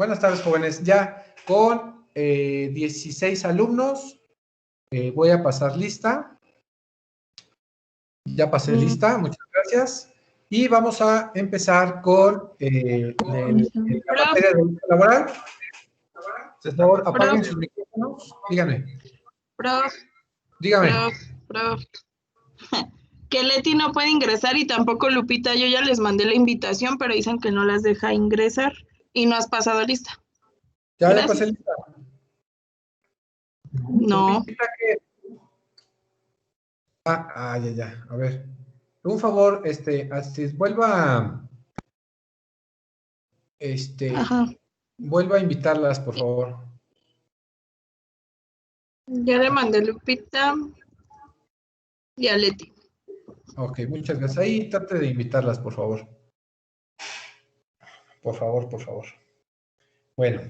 Buenas tardes, jóvenes. Ya con 16 alumnos, voy a pasar lista. Ya pasé lista, muchas gracias. Y vamos a empezar con la materia de derecho laboral. Por favor, apaguen sus micrófonos. Díganme. Dígame. Prof. Que Leti no puede ingresar y tampoco Lupita. Yo ya les mandé la invitación, pero dicen que no las deja ingresar y no has pasado lista. Ya le pasé lista. No. Ya. A ver. Un favor, vuelva vuelva a invitarlas, por favor. Ya le mandé a Lupita y a Leti. Ok, muchas gracias. Ahí trate de invitarlas, por favor. Por favor. Bueno,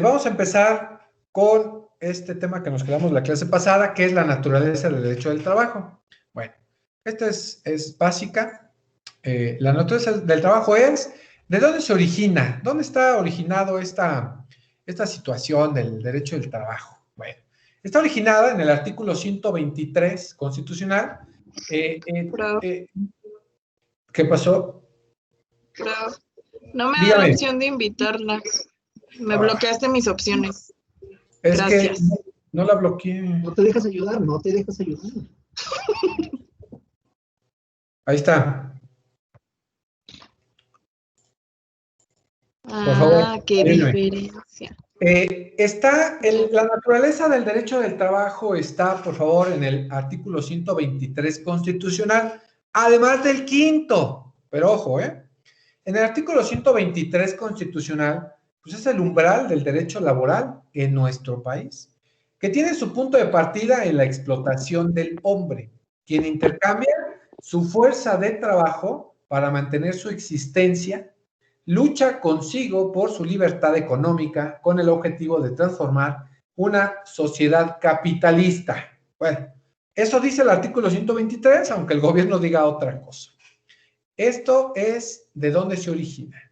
vamos a empezar con este tema que nos quedamos la clase pasada, que es la naturaleza del derecho del trabajo. Bueno, esta es básica. La naturaleza del trabajo es, ¿de dónde se origina? ¿Dónde está originado esta situación del derecho del trabajo? Bueno, está originada en el artículo 123 constitucional. ¿Qué pasó? Prof, no me Dígame. da la opción de invitarlas. Me bloqueaste mis opciones. Es Gracias. que no la bloqueé. No te dejas ayudar. Ahí está. Por favor, qué ayúdame. diferencia. La naturaleza del derecho del trabajo está, por favor, en el artículo 123 constitucional, además del quinto. Pero ojo, en el artículo 123 constitucional, pues es el umbral del derecho laboral en nuestro país, que tiene su punto de partida en la explotación del hombre, quien intercambia su fuerza de trabajo para mantener su existencia, lucha consigo por su libertad económica con el objetivo de transformar una sociedad capitalista. Bueno, eso dice el artículo 123, aunque el gobierno diga otra cosa. Esto es de dónde se origina.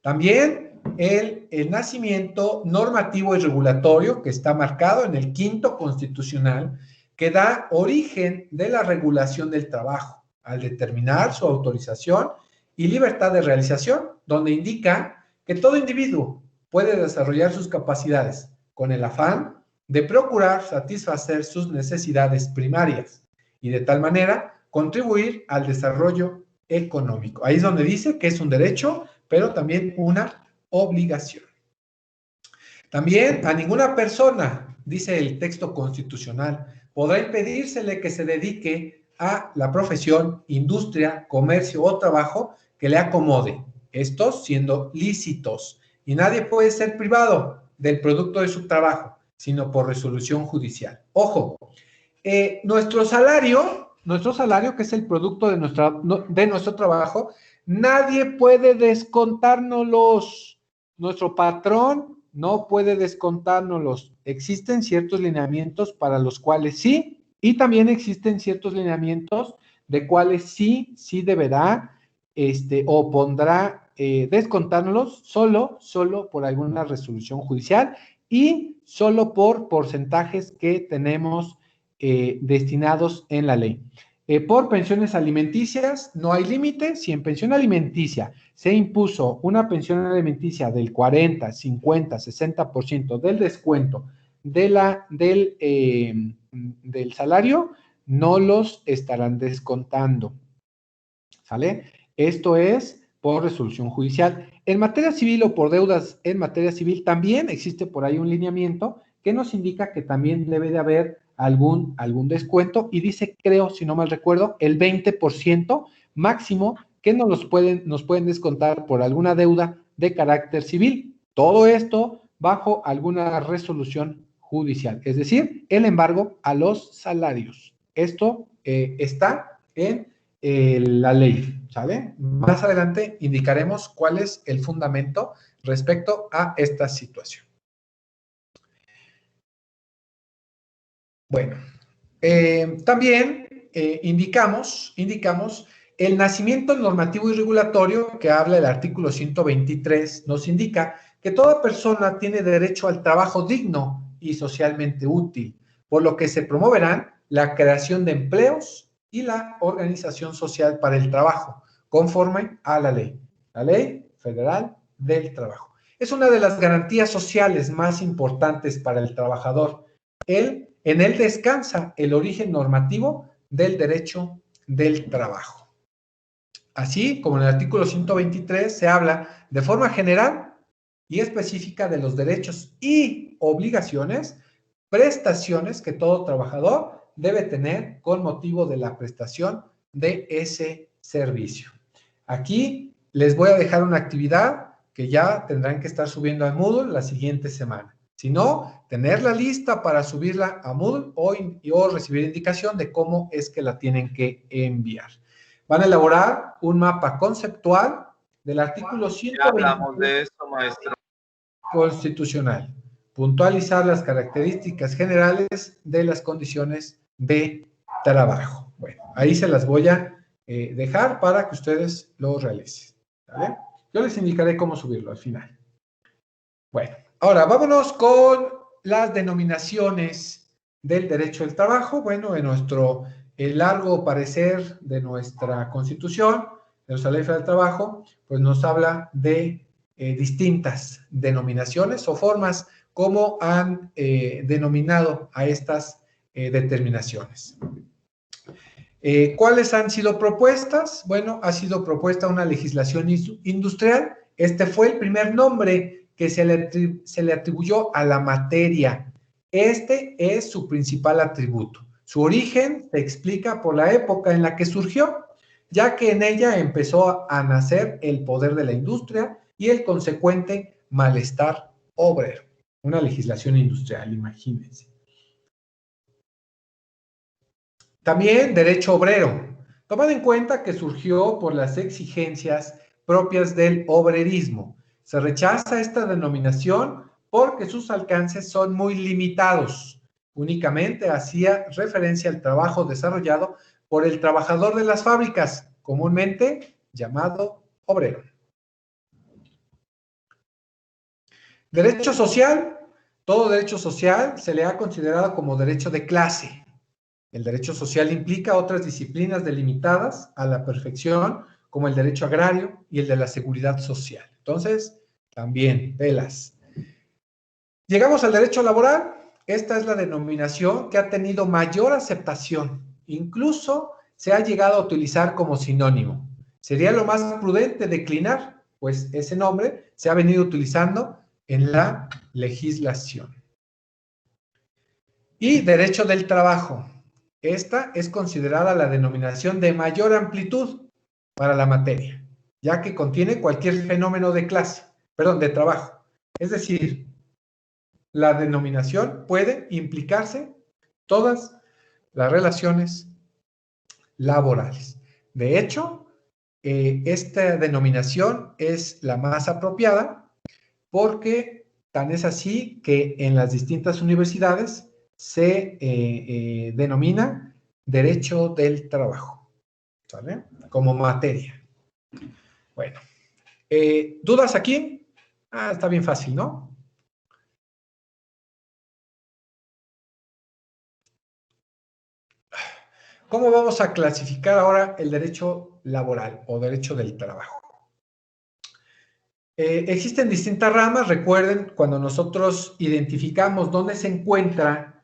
También el nacimiento normativo y regulatorio que está marcado en el quinto constitucional, que da origen de la regulación del trabajo al determinar su autorización y libertad de realización, donde indica que todo individuo puede desarrollar sus capacidades con el afán de procurar satisfacer sus necesidades primarias y de tal manera contribuir al desarrollo económico. Ahí es donde dice que es un derecho, pero también una obligación. También a ninguna persona, dice el texto constitucional, podrá impedírsele que se dedique a la profesión, industria, comercio o trabajo que le acomode, estos siendo lícitos, y nadie puede ser privado del producto de su trabajo, sino por resolución judicial. Ojo, nuestro salario, que es el producto de nuestro trabajo, nadie puede descontárnoslos. Nuestro patrón no puede descontárnoslos. Existen ciertos lineamientos para los cuales sí, y también existen ciertos lineamientos de cuales sí deberá o pondrá descontárnoslos solo por alguna resolución judicial y solo por porcentajes que tenemos destinados en la ley. Por pensiones alimenticias no hay límite. Si en pensión alimenticia se impuso una pensión alimenticia del 40, 50, 60% del descuento del salario, no los estarán descontando. ¿Sale? Esto es por resolución judicial. En materia civil o por deudas en materia civil también existe por ahí un lineamiento que nos indica que también debe de haber algún descuento y dice, creo, si no mal recuerdo, el 20% máximo que nos pueden descontar por alguna deuda de carácter civil. Todo esto bajo alguna resolución judicial, es decir, el embargo a los salarios. Esto está en la ley, ¿sale? Más adelante indicaremos cuál es el fundamento respecto a esta situación. Bueno, también indicamos el nacimiento normativo y regulatorio que habla el artículo 123 nos indica que toda persona tiene derecho al trabajo digno y socialmente útil, por lo que se promoverán la creación de empleos y la organización social para el trabajo, conforme a la Ley Federal del Trabajo. Es una de las garantías sociales más importantes para el trabajador. En él descansa el origen normativo del derecho del trabajo. Así como en el artículo 123 se habla de forma general y específica de los derechos y obligaciones, prestaciones que todo trabajador debe tener con motivo de la prestación de ese servicio. Aquí les voy a dejar una actividad que ya tendrán que estar subiendo a Moodle la siguiente semana. Si no, tener la lista para subirla a Moodle o recibir indicación de cómo es que la tienen que enviar. Van a elaborar un mapa conceptual del artículo 120. Ya hablamos de eso, maestro. Constitucional. Puntualizar las características generales de las condiciones de trabajo. Bueno, ahí se las voy a dejar para que ustedes lo realicen. ¿Vale? Yo les indicaré cómo subirlo al final. Bueno, ahora vámonos con las denominaciones del derecho del trabajo. Bueno, en nuestro largo parecer de nuestra Constitución, de nuestra Ley Federal del Trabajo, pues nos habla de distintas denominaciones o formas como han denominado a estas determinaciones. ¿Cuáles han sido propuestas? Bueno, ha sido propuesta una legislación industrial. Este fue el primer nombre que se le atribuyó a la materia. Este es su principal atributo. Su origen se explica por la época en la que surgió, ya que en ella empezó a nacer el poder de la industria y el consecuente malestar obrero. Una legislación industrial, imagínense. También derecho obrero, tomando en cuenta que surgió por las exigencias propias del obrerismo. Se rechaza esta denominación porque sus alcances son muy limitados. Únicamente hacía referencia al trabajo desarrollado por el trabajador de las fábricas, comúnmente llamado obrero. Derecho social. Todo derecho social se le ha considerado como derecho de clase. El derecho social implica otras disciplinas delimitadas a la perfección, como el derecho agrario y el de la seguridad social. Entonces, también, velas. Llegamos al derecho laboral. Esta es la denominación que ha tenido mayor aceptación. Incluso se ha llegado a utilizar como sinónimo. Sería lo más prudente declinar, pues ese nombre se ha venido utilizando en la legislación. Y derecho del trabajo. Esta es considerada la denominación de mayor amplitud para la materia, ya que contiene cualquier fenómeno de clase, perdón, de trabajo. Es decir, la denominación puede implicarse todas las relaciones laborales. De hecho, esta denominación es la más apropiada porque tan es así que en las distintas universidades se denomina derecho del trabajo, ¿sale? Como materia. Bueno, ¿dudas aquí? Está bien fácil, ¿no? ¿Cómo vamos a clasificar ahora el derecho laboral o derecho del trabajo? Existen distintas ramas. Recuerden, cuando nosotros identificamos dónde se encuentra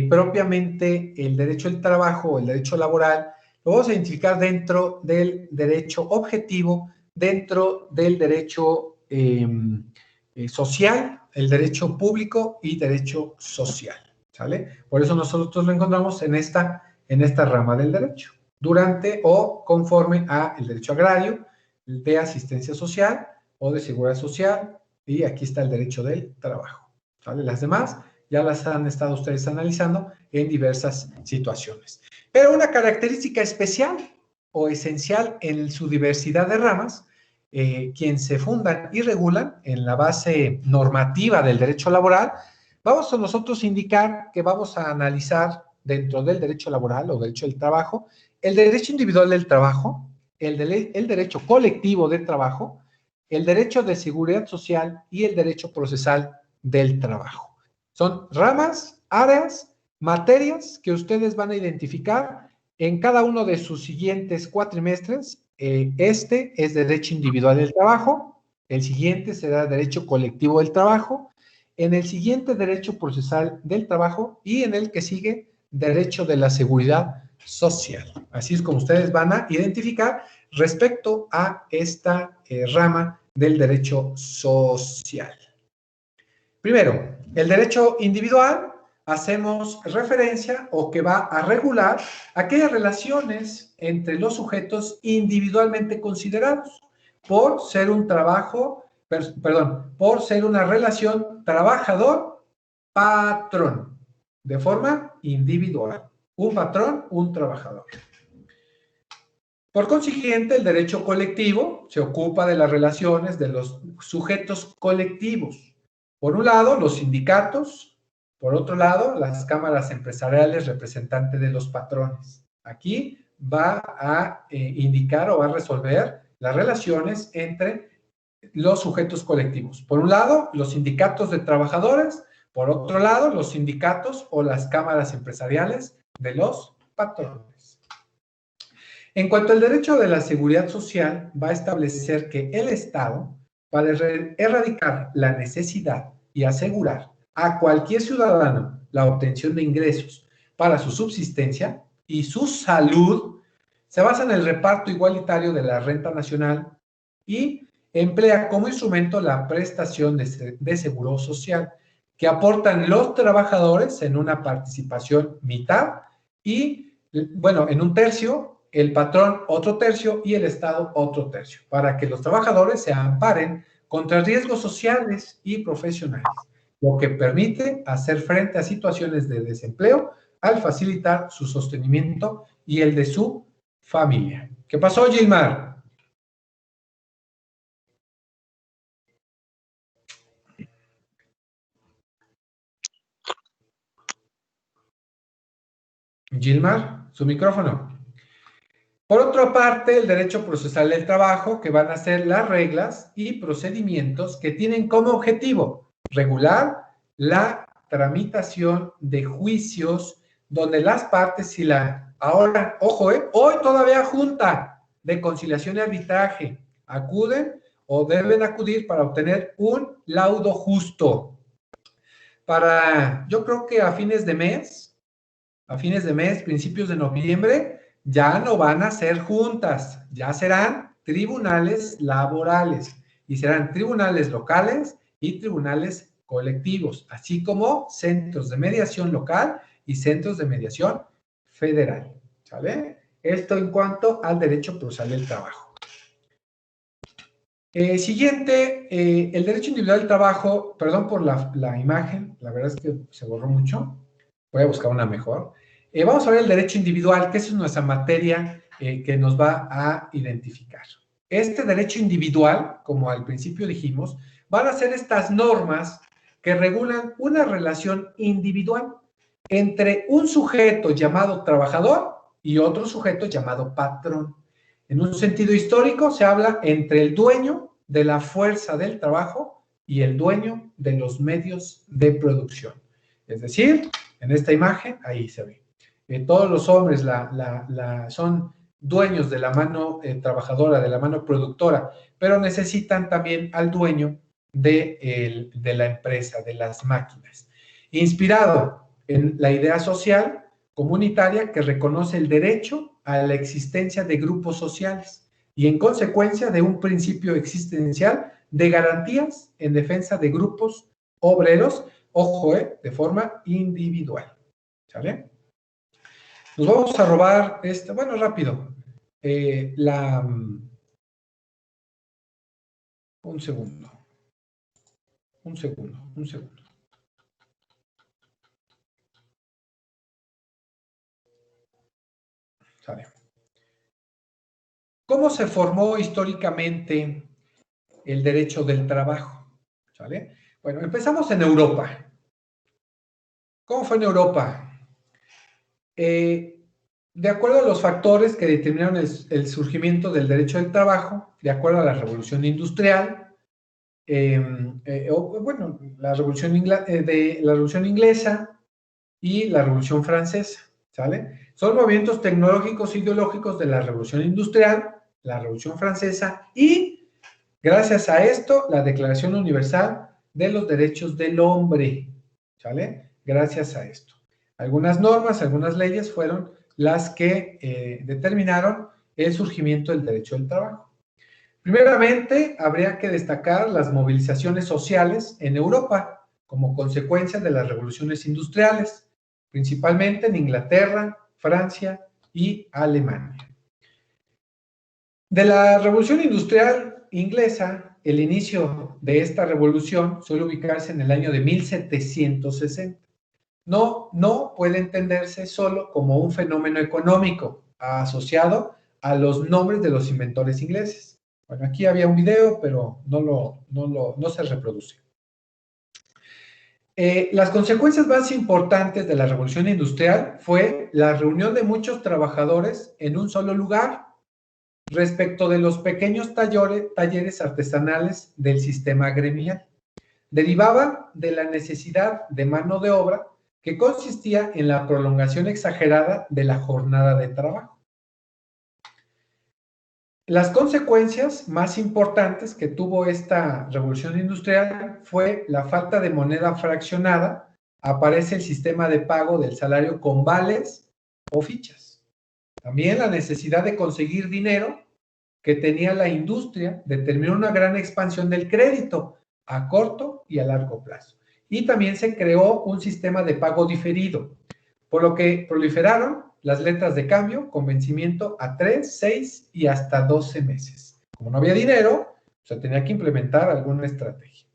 propiamente el derecho del trabajo o el derecho laboral, lo vamos a identificar dentro del derecho objetivo, dentro del derecho social, el derecho público y derecho social, ¿sale? Por eso nosotros lo encontramos en esta rama del derecho, durante o conforme a el derecho agrario, de asistencia social o de seguridad social, y aquí está el derecho del trabajo, ¿vale? Las demás ya las han estado ustedes analizando en diversas situaciones. Pero una característica especial o esencial en su diversidad de ramas, quien se fundan y regulan en la base normativa del derecho laboral, vamos a nosotros indicar que vamos a analizar dentro del derecho laboral o derecho del trabajo, el derecho individual del trabajo, el derecho colectivo de trabajo, el derecho de seguridad social y el derecho procesal del trabajo. Son ramas, áreas, materias que ustedes van a identificar en cada uno de sus siguientes cuatrimestres. Este es derecho individual del trabajo, el siguiente será derecho colectivo del trabajo, en el siguiente derecho procesal del trabajo y en el que sigue derecho de la seguridad social. Así es como ustedes van a identificar respecto a esta rama del derecho social. Primero, el derecho individual, hacemos referencia o que va a regular aquellas relaciones entre los sujetos individualmente considerados por ser un trabajo, por ser una relación trabajador-patrón, de forma individual. Un patrón, un trabajador. Por consiguiente, el derecho colectivo se ocupa de las relaciones de los sujetos colectivos. Por un lado, los sindicatos, por otro lado, las cámaras empresariales representantes de los patrones. Aquí va a indicar o va a resolver las relaciones entre los sujetos colectivos. Por un lado, los sindicatos de trabajadores, por otro lado, los sindicatos o las cámaras empresariales de los patrones. En cuanto al derecho de la seguridad social, va a establecer que el Estado, para erradicar la necesidad y asegurar a cualquier ciudadano la obtención de ingresos para su subsistencia y su salud, se basa en el reparto igualitario de la renta nacional y emplea como instrumento la prestación de seguro social que aportan los trabajadores en una participación mitad y, bueno, en un tercio, el patrón otro tercio y el Estado otro tercio, para que los trabajadores se amparen contra riesgos sociales y profesionales, lo que permite hacer frente a situaciones de desempleo al facilitar su sostenimiento y el de su familia. ¿Qué pasó, Gilmar? Gilmar, su micrófono. Por otra parte, el derecho procesal del trabajo, que van a ser las reglas y procedimientos que tienen como objetivo regular la tramitación de juicios donde las partes y ahora, ojo, hoy todavía junta de conciliación y arbitraje acuden o deben acudir para obtener un laudo justo. Yo creo que a fines de mes, principios de noviembre, ya no van a ser juntas, ya serán tribunales laborales y serán tribunales locales y tribunales colectivos, así como centros de mediación local y centros de mediación federal, ¿sale? Esto en cuanto al derecho procesal del trabajo. Siguiente, el derecho individual del trabajo, perdón por la imagen, la verdad es que se borró mucho, voy a buscar una mejor. Vamos a ver el derecho individual, que es nuestra materia que nos va a identificar. Este derecho individual, como al principio dijimos, van a ser estas normas que regulan una relación individual entre un sujeto llamado trabajador y otro sujeto llamado patrón. En un sentido histórico se habla entre el dueño de la fuerza del trabajo y el dueño de los medios de producción. Es decir, en esta imagen, ahí se ve. Todos los hombres son dueños de la mano trabajadora, de la mano productora, pero necesitan también al dueño de la empresa, de las máquinas. Inspirado en la idea social comunitaria que reconoce el derecho a la existencia de grupos sociales y en consecuencia de un principio existencial de garantías en defensa de grupos obreros, ojo, de forma individual, ¿sale? Nos vamos a robar, bueno, rápido, un segundo. ¿Sale? ¿Cómo se formó históricamente el derecho del trabajo? ¿Sale? Bueno, empezamos en Europa. ¿Cómo fue en Europa? de acuerdo a los factores que determinaron el surgimiento del derecho del trabajo, de acuerdo a la revolución industrial, la revolución inglesa y la revolución francesa, ¿sale? Son movimientos tecnológicos e ideológicos de la revolución industrial, la revolución francesa y, gracias a esto, la Declaración Universal de los Derechos del Hombre, ¿sale? Gracias a esto. Algunas normas, algunas leyes fueron las que determinaron el surgimiento del derecho del trabajo. Primeramente, habría que destacar las movilizaciones sociales en Europa como consecuencia de las revoluciones industriales, principalmente en Inglaterra, Francia y Alemania. De la revolución industrial inglesa, el inicio de esta revolución suele ubicarse en el año de 1760. No puede entenderse solo como un fenómeno económico asociado a los nombres de los inventores ingleses. Bueno, aquí había un video, pero no se reproduce. Las consecuencias más importantes de la revolución industrial fue la reunión de muchos trabajadores en un solo lugar respecto de los pequeños talleres artesanales del sistema gremial. Derivaba de la necesidad de mano de obra que consistía en la prolongación exagerada de la jornada de trabajo. Las consecuencias más importantes que tuvo esta revolución industrial fue la falta de moneda fraccionada, aparece el sistema de pago del salario con vales o fichas. También la necesidad de conseguir dinero que tenía la industria determinó una gran expansión del crédito a corto y a largo plazo. Y también se creó un sistema de pago diferido, por lo que proliferaron las letras de cambio con vencimiento a 3, 6 y hasta 12 meses. Como no había dinero, se tenía que implementar alguna estrategia.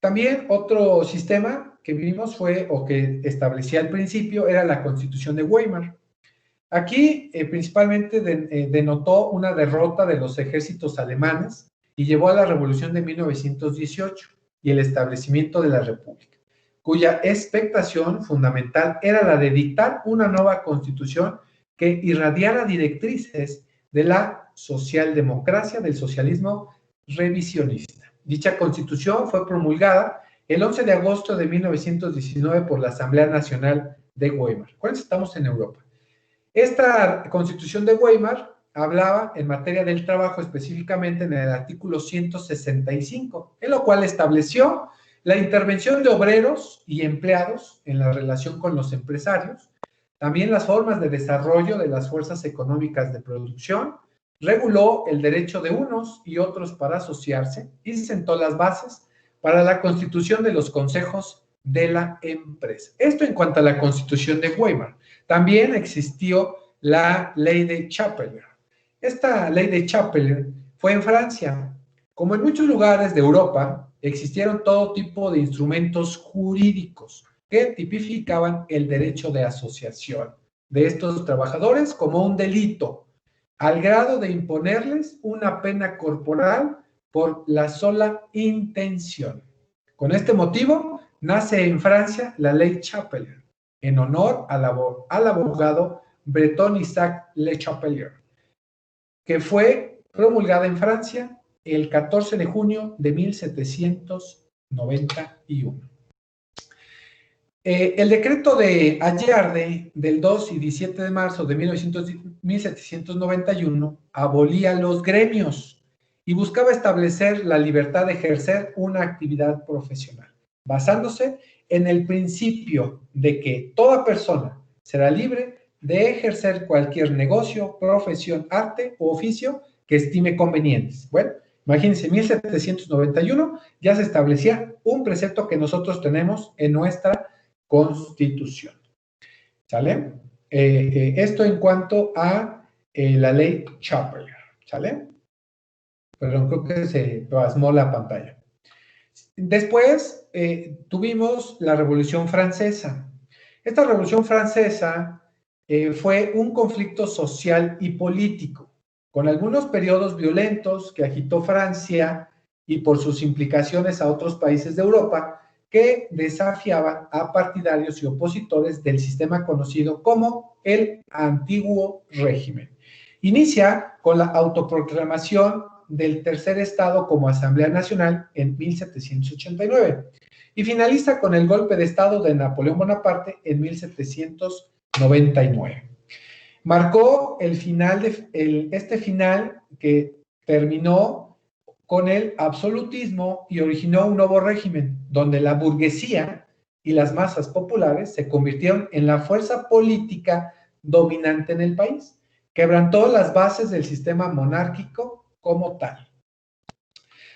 También otro sistema que vimos fue, o que establecía al principio, era la Constitución de Weimar. Aquí principalmente denotó una derrota de los ejércitos alemanes y llevó a la Revolución de 1918 y el establecimiento de la República, cuya expectación fundamental era la de dictar una nueva constitución que irradiara directrices de la socialdemocracia, del socialismo revisionista. Dicha constitución fue promulgada el 11 de agosto de 1919 por la Asamblea Nacional de Weimar. ¿Cuándo estamos en Europa? Esta constitución de Weimar hablaba en materia del trabajo, específicamente en el artículo 165, en lo cual estableció la intervención de obreros y empleados en la relación con los empresarios, también las formas de desarrollo de las fuerzas económicas de producción, reguló el derecho de unos y otros para asociarse y sentó las bases para la constitución de los consejos de la empresa. Esto en cuanto a la constitución de Weimar. También existió la ley de Chapelier. Esta ley de Chapelier fue en Francia. Como en muchos lugares de Europa, existieron todo tipo de instrumentos jurídicos que tipificaban el derecho de asociación de estos trabajadores como un delito, al grado de imponerles una pena corporal por la sola intención. Con este motivo, nace en Francia la ley Chapelier, en honor al abogado Breton Isaac Le Chapelier, que fue promulgada en Francia el 14 de junio de 1791. El decreto de Allarde del 2 y 17 de marzo de 1791 abolía los gremios y buscaba establecer la libertad de ejercer una actividad profesional, basándose en el principio de que toda persona será libre de ejercer cualquier negocio, profesión, arte u oficio que estime convenientes. Bueno, imagínense, en 1791 ya se establecía un precepto que nosotros tenemos en nuestra Constitución. ¿Sale? Esto en cuanto a la ley Chapelier. ¿Sale? Perdón, creo que se plasmó la pantalla. Después tuvimos la Revolución Francesa. Esta Revolución Francesa fue un conflicto social y político, con algunos periodos violentos que agitó Francia y por sus implicaciones a otros países de Europa, que desafiaban a partidarios y opositores del sistema conocido como el Antiguo Régimen. Inicia con la autoproclamación del tercer estado como Asamblea Nacional en 1789 y finaliza con el golpe de estado de Napoleón Bonaparte en 1799. Marcó el final este final que terminó con el absolutismo y originó un nuevo régimen donde la burguesía y las masas populares se convirtieron en la fuerza política dominante en el país. Quebrantó las bases del sistema monárquico como tal.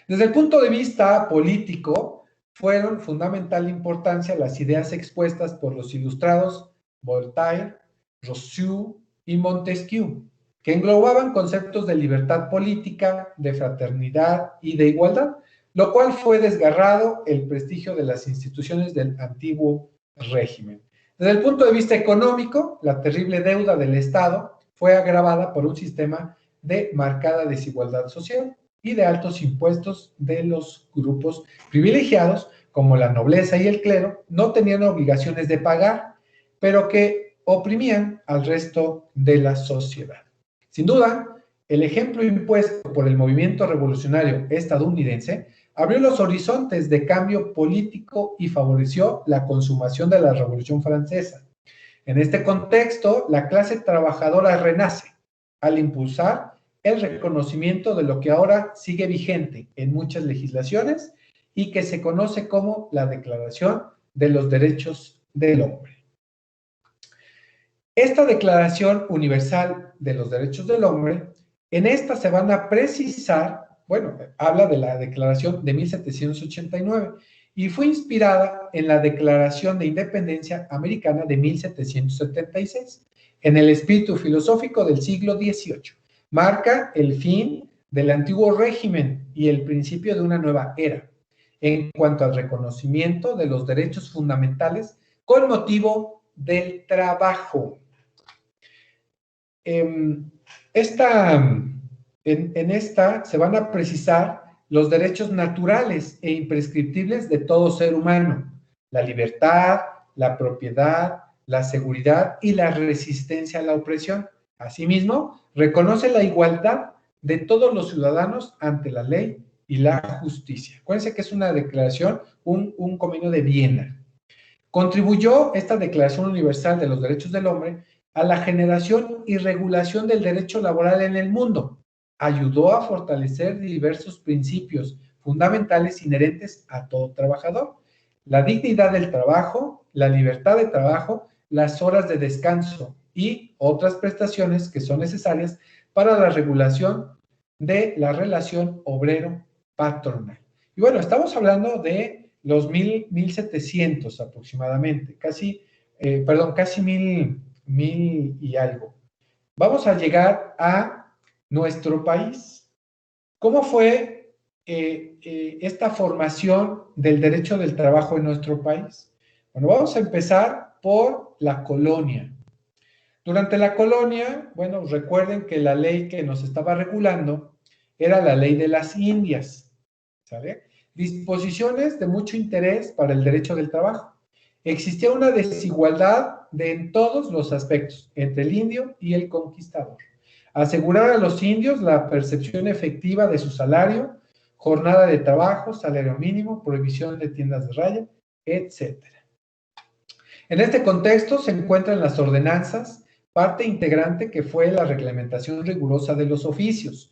Desde el punto de vista político, fueron fundamental importancia las ideas expuestas por los ilustrados Voltaire, Rousseau y Montesquieu, que englobaban conceptos de libertad política, de fraternidad y de igualdad, lo cual fue desgarrado el prestigio de las instituciones del antiguo régimen. Desde el punto de vista económico, la terrible deuda del Estado fue agravada por un sistema de marcada desigualdad social y de altos impuestos de los grupos privilegiados, como la nobleza y el clero, no tenían obligaciones de pagar, pero que oprimían al resto de la sociedad. Sin duda, el ejemplo impuesto por el movimiento revolucionario estadounidense abrió los horizontes de cambio político y favoreció la consumación de la Revolución Francesa. En este contexto, la clase trabajadora renace al impulsar el reconocimiento de lo que ahora sigue vigente en muchas legislaciones y que se conoce como la Declaración de los Derechos del Hombre. Esta Declaración Universal de los Derechos del Hombre, en esta se van a precisar, bueno, habla de la Declaración de 1789 y fue inspirada en la Declaración de Independencia Americana de 1776, en el espíritu filosófico del siglo XVIII. Marca el fin del antiguo régimen y el principio de una nueva era, en cuanto al reconocimiento de los derechos fundamentales con motivo del trabajo. En esta se van a precisar los derechos naturales e imprescriptibles de todo ser humano, la libertad, la propiedad, la seguridad y la resistencia a la opresión. Asimismo, reconoce la igualdad de todos los ciudadanos ante la ley y la justicia. Acuérdense que es una declaración, un convenio de Viena. Contribuyó esta Declaración Universal de los Derechos del Hombre a la generación y regulación del derecho laboral en el mundo. Ayudó a fortalecer diversos principios fundamentales inherentes a todo trabajador: la dignidad del trabajo, la libertad de trabajo, las horas de descanso y otras prestaciones que son necesarias para la regulación de la relación obrero-patronal. Y bueno, estamos hablando de los 1700 aproximadamente, casi mil y algo. Vamos a llegar a nuestro país. ¿Cómo fue esta formación del derecho del trabajo en nuestro país? Bueno, vamos a empezar por la colonia. Durante la colonia, bueno, recuerden que la ley que nos estaba regulando era la ley de las Indias, ¿sale? Disposiciones de mucho interés para el derecho del trabajo. Existía una desigualdad en todos los aspectos entre el indio y el conquistador. Asegurar a los indios la percepción efectiva de su salario, jornada de trabajo, salario mínimo, prohibición de tiendas de raya, etc. En este contexto se encuentran las ordenanzas, parte integrante que fue la reglamentación rigurosa de los oficios,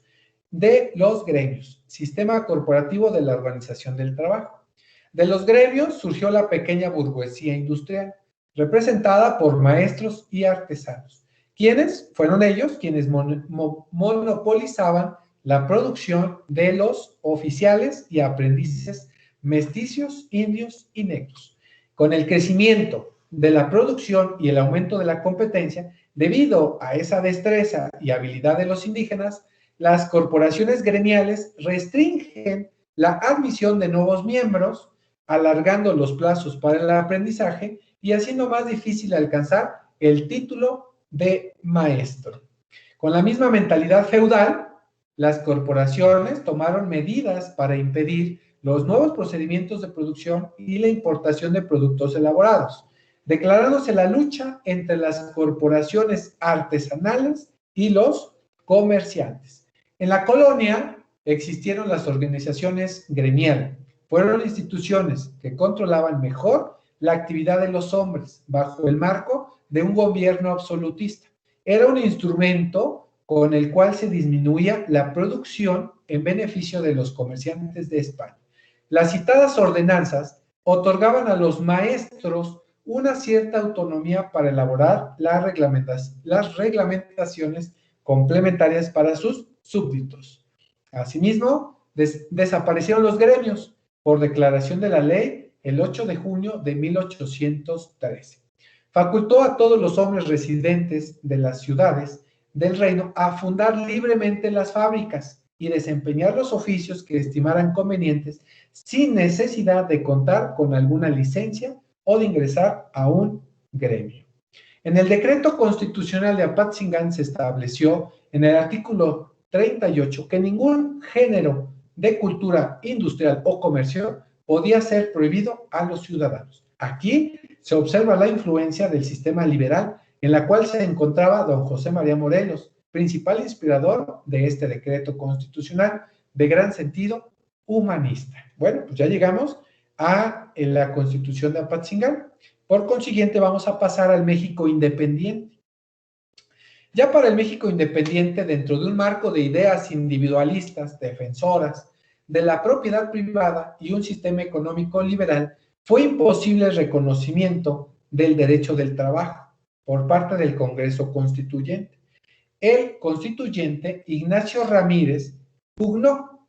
de los gremios, sistema corporativo de la organización del trabajo. De los gremios surgió la pequeña burguesía industrial, representada por maestros y artesanos. ¿Quiénes? Fueron ellos quienes monopolizaban la producción de los oficiales y aprendices mestizos, indios y negros. Con el crecimiento de la producción y el aumento de la competencia, debido a esa destreza y habilidad de los indígenas, las corporaciones gremiales restringen la admisión de nuevos miembros, alargando los plazos para el aprendizaje y haciendo más difícil alcanzar el título de maestro. Con la misma mentalidad feudal, las corporaciones tomaron medidas para impedir los nuevos procedimientos de producción y la importación de productos elaborados, declarándose la lucha entre las corporaciones artesanales y los comerciantes. En la colonia existieron las organizaciones gremiales. Fueron instituciones que controlaban mejor la actividad de los hombres bajo el marco de un gobierno absolutista. Era un instrumento con el cual se disminuía la producción en beneficio de los comerciantes de España. Las citadas ordenanzas otorgaban a los maestros una cierta autonomía para elaborar las reglamentaciones complementarias para sus súbditos. Asimismo, desaparecieron los gremios por declaración de la ley el 8 de junio de 1813. Facultó a todos los hombres residentes de las ciudades del reino a fundar libremente las fábricas y desempeñar los oficios que estimaran convenientes sin necesidad de contar con alguna licencia o de ingresar a un gremio. En el decreto constitucional de Apatzingán se estableció en el artículo 38 que ningún género de cultura industrial o comercio podía ser prohibido a los ciudadanos. Aquí se observa la influencia del sistema liberal en la cual se encontraba don José María Morelos, principal inspirador de este decreto constitucional de gran sentido humanista. Bueno, pues ya llegamos a la Constitución de Apatzingán. Por consiguiente, vamos a pasar al México independiente. Ya para el México independiente, dentro de un marco de ideas individualistas, defensoras de la propiedad privada y un sistema económico liberal, fue imposible el reconocimiento del derecho del trabajo por parte del Congreso Constituyente. El constituyente Ignacio Ramírez pugnó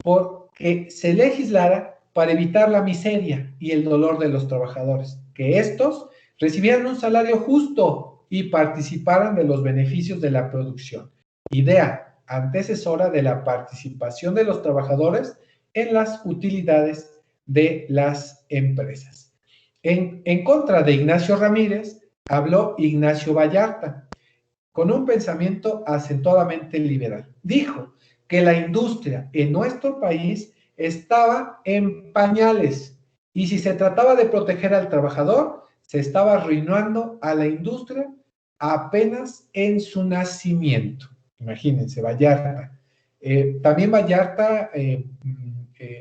por que se legislara para evitar la miseria y el dolor de los trabajadores, que estos recibieran un salario justo y participaran de los beneficios de la producción, idea antecesora de la participación de los trabajadores en las utilidades de las empresas. En contra de Ignacio Ramírez habló Ignacio Vallarta, con un pensamiento acentuadamente liberal. Dijo que la industria en nuestro país estaba en pañales y si se trataba de proteger al trabajador, se estaba arruinando a la industria apenas en su nacimiento. Imagínense, Vallarta. También Vallarta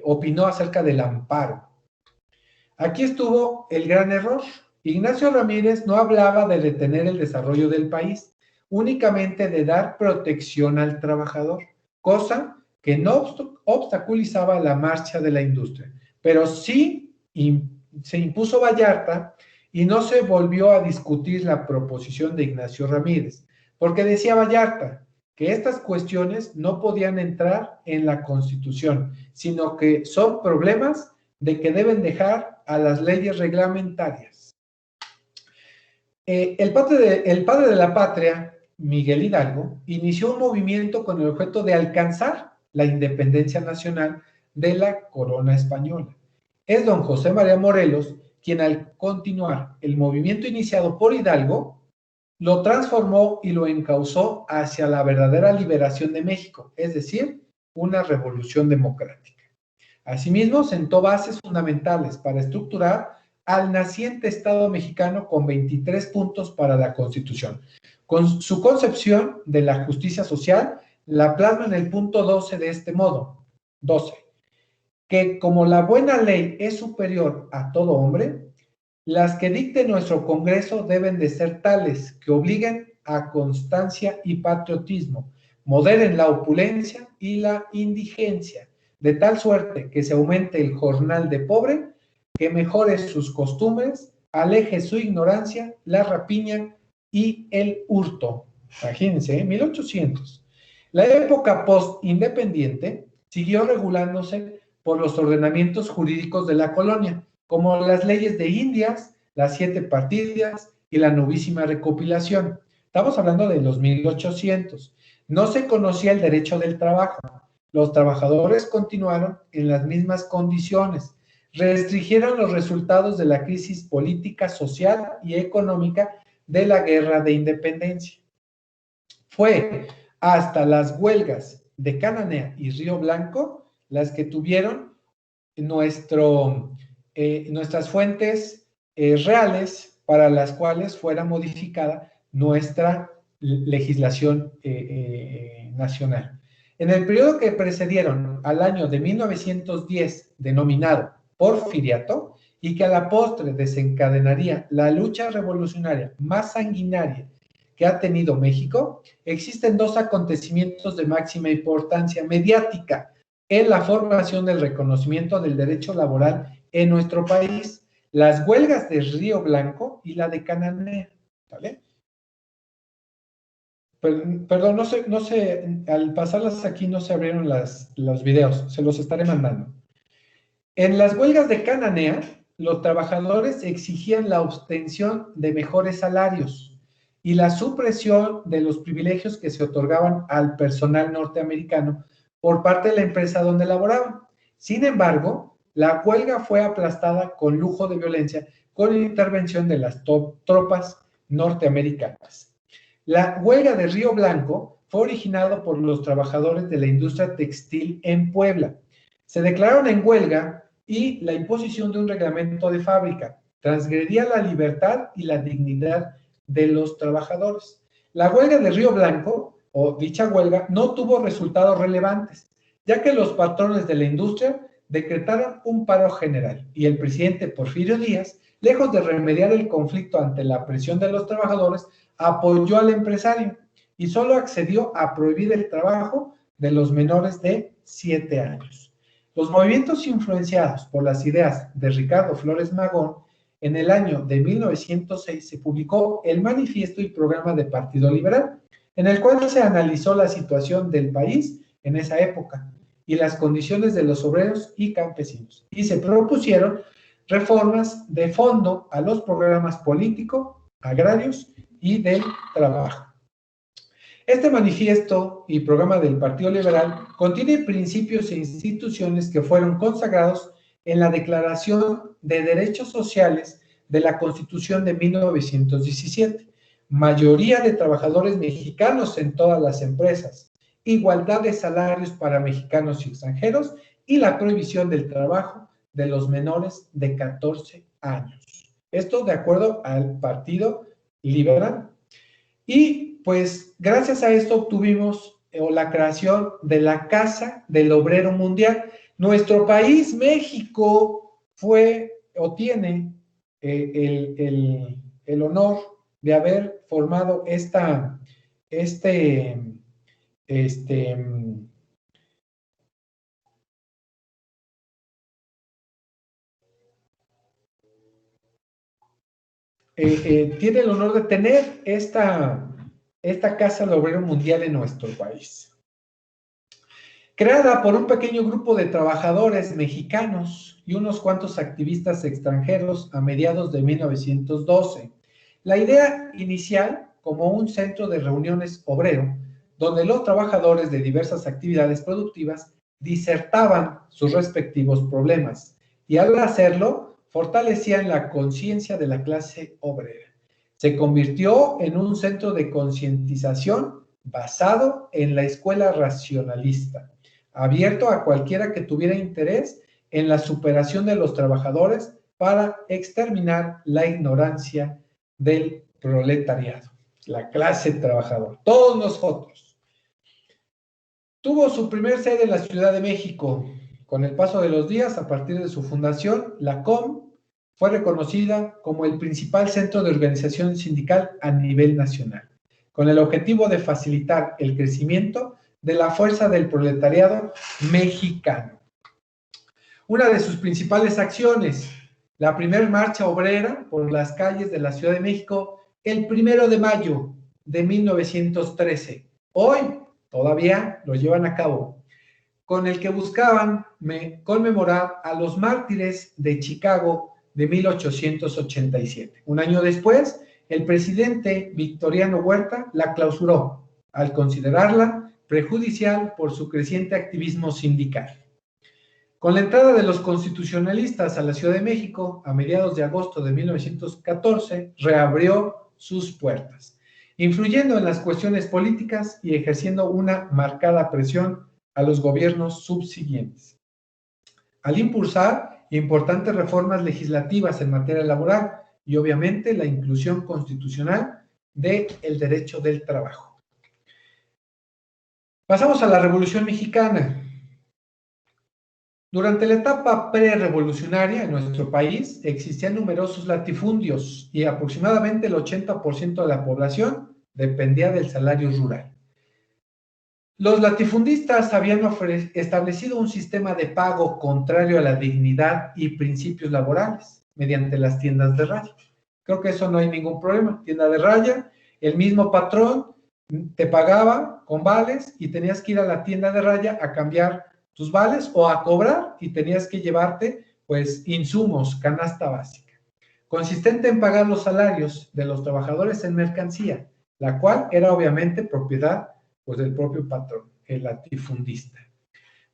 opinó acerca del amparo. Aquí estuvo el gran error. Ignacio Ramírez no hablaba de detener el desarrollo del país, únicamente de dar protección al trabajador, cosa que no obstaculizaba la marcha de la industria. Pero sí se impuso Vallarta y no se volvió a discutir la proposición de Ignacio Ramírez, porque decía Vallarta que estas cuestiones no podían entrar en la Constitución, sino que son problemas de que deben dejar a las leyes reglamentarias. El padre de la patria, Miguel Hidalgo, inició un movimiento con el objeto de alcanzar la independencia nacional de la corona española. Es don José María Morelos quien, al continuar el movimiento iniciado por Hidalgo, lo transformó y lo encauzó hacia la verdadera liberación de México, es decir, una revolución democrática. Asimismo, sentó bases fundamentales para estructurar al naciente Estado mexicano con 23 puntos para la Constitución. Con su concepción de la justicia social, la plasma en el punto 12 de este modo. 12. Que como la buena ley es superior a todo hombre, las que dicte nuestro Congreso deben de ser tales que obliguen a constancia y patriotismo, moderen la opulencia y la indigencia, de tal suerte que se aumente el jornal de pobre, que mejore sus costumbres, aleje su ignorancia, la rapiña y el hurto. Imagínense, 1800. La época post-independiente siguió regulándose por los ordenamientos jurídicos de la colonia, como las leyes de Indias, las 7 partidas y la novísima recopilación. Estamos hablando de los 1800. No se conocía el derecho del trabajo. Los trabajadores continuaron en las mismas condiciones. Restringieron los resultados de la crisis política, social y económica de la Guerra de Independencia. Fue hasta las huelgas de Cananea y Río Blanco las que tuvieron nuestras fuentes reales para las cuales fuera modificada nuestra legislación nacional. En el periodo que precedieron al año de 1910, denominado Porfiriato, y que a la postre desencadenaría la lucha revolucionaria más sanguinaria que ha tenido México, existen dos acontecimientos de máxima importancia mediática en la formación del reconocimiento del derecho laboral en nuestro país: las huelgas de Río Blanco y la de Cananea, ¿vale? Perdón, no sé, al pasarlas aquí no se abrieron los videos, se los estaré mandando. En las huelgas de Cananea, los trabajadores exigían la obtención de mejores salarios y la supresión de los privilegios que se otorgaban al personal norteamericano por parte de la empresa donde laboraban. Sin embargo, la huelga fue aplastada con lujo de violencia con la intervención de las tropas norteamericanas. La huelga de Río Blanco fue originada por los trabajadores de la industria textil en Puebla. Se declararon en huelga y la imposición de un reglamento de fábrica transgredía la libertad y la dignidad de los trabajadores. La huelga de Río Blanco, o dicha huelga, no tuvo resultados relevantes, ya que los patrones de la industria decretaron un paro general y el presidente Porfirio Díaz, lejos de remediar el conflicto ante la presión de los trabajadores, apoyó al empresario y solo accedió a prohibir el trabajo de los menores de 7 años. Los movimientos influenciados por las ideas de Ricardo Flores Magón, en el año de 1906 se publicó el Manifiesto y Programa de Partido Liberal, en el cual se analizó la situación del país en esa época y las condiciones de los obreros y campesinos, y se propusieron reformas de fondo a los programas políticos, agrarios y del trabajo. Este manifiesto y programa del Partido Liberal contiene principios e instituciones que fueron consagrados en la Declaración de Derechos Sociales de la Constitución de 1917, mayoría de trabajadores mexicanos en todas las empresas, igualdad de salarios para mexicanos y extranjeros y la prohibición del trabajo de los menores de 14 años. Esto de acuerdo al Partido Liberal. Y pues gracias a esto obtuvimos la creación de la Casa del Obrero Mundial. Nuestro país, México, fue o tiene el honor de haber formado tiene el honor de tener esta Casa del Obrero Mundial en nuestro país. Creada por un pequeño grupo de trabajadores mexicanos y unos cuantos activistas extranjeros a mediados de 1912. La idea inicial como un centro de reuniones obrero, donde los trabajadores de diversas actividades productivas disertaban sus respectivos problemas y al hacerlo fortalecían la conciencia de la clase obrera. Se convirtió en un centro de concientización basado en la escuela racionalista, abierto a cualquiera que tuviera interés en la superación de los trabajadores para exterminar la ignorancia del proletariado, la clase trabajadora, todos nosotros. Tuvo su primer sede en la Ciudad de México. Con el paso de los días, a partir de su fundación, la COM fue reconocida como el principal centro de organización sindical a nivel nacional, con el objetivo de facilitar el crecimiento de la fuerza del proletariado mexicano. Una de sus principales acciones, la primer marcha obrera por las calles de la Ciudad de México, el 1 de mayo de 1913. Hoy todavía lo llevan a cabo, con el que buscaban conmemorar a los mártires de Chicago de 1887. Un año después, el presidente Victoriano Huerta la clausuró, al considerarla perjudicial por su creciente activismo sindical. Con la entrada de los constitucionalistas a la Ciudad de México, a mediados de agosto de 1914, reabrió sus puertas, influyendo en las cuestiones políticas y ejerciendo una marcada presión a los gobiernos subsiguientes. al impulsar importantes reformas legislativas en materia laboral y obviamente la inclusión constitucional del derecho del trabajo. Pasamos a la Revolución Mexicana. Durante la etapa pre-revolucionaria en nuestro país existían numerosos latifundios y aproximadamente el 80% de la población dependía del salario rural. Los latifundistas habían establecido un sistema de pago contrario a la dignidad y principios laborales mediante las tiendas de raya. Creo que eso no hay ningún problema. Tienda de raya, el mismo patrón te pagaba con vales y tenías que ir a la tienda de raya a cambiar tus vales o a cobrar y tenías que llevarte pues insumos, canasta básica, consistente en pagar los salarios de los trabajadores en mercancía, la cual era obviamente propiedad pues del propio patrón, el latifundista.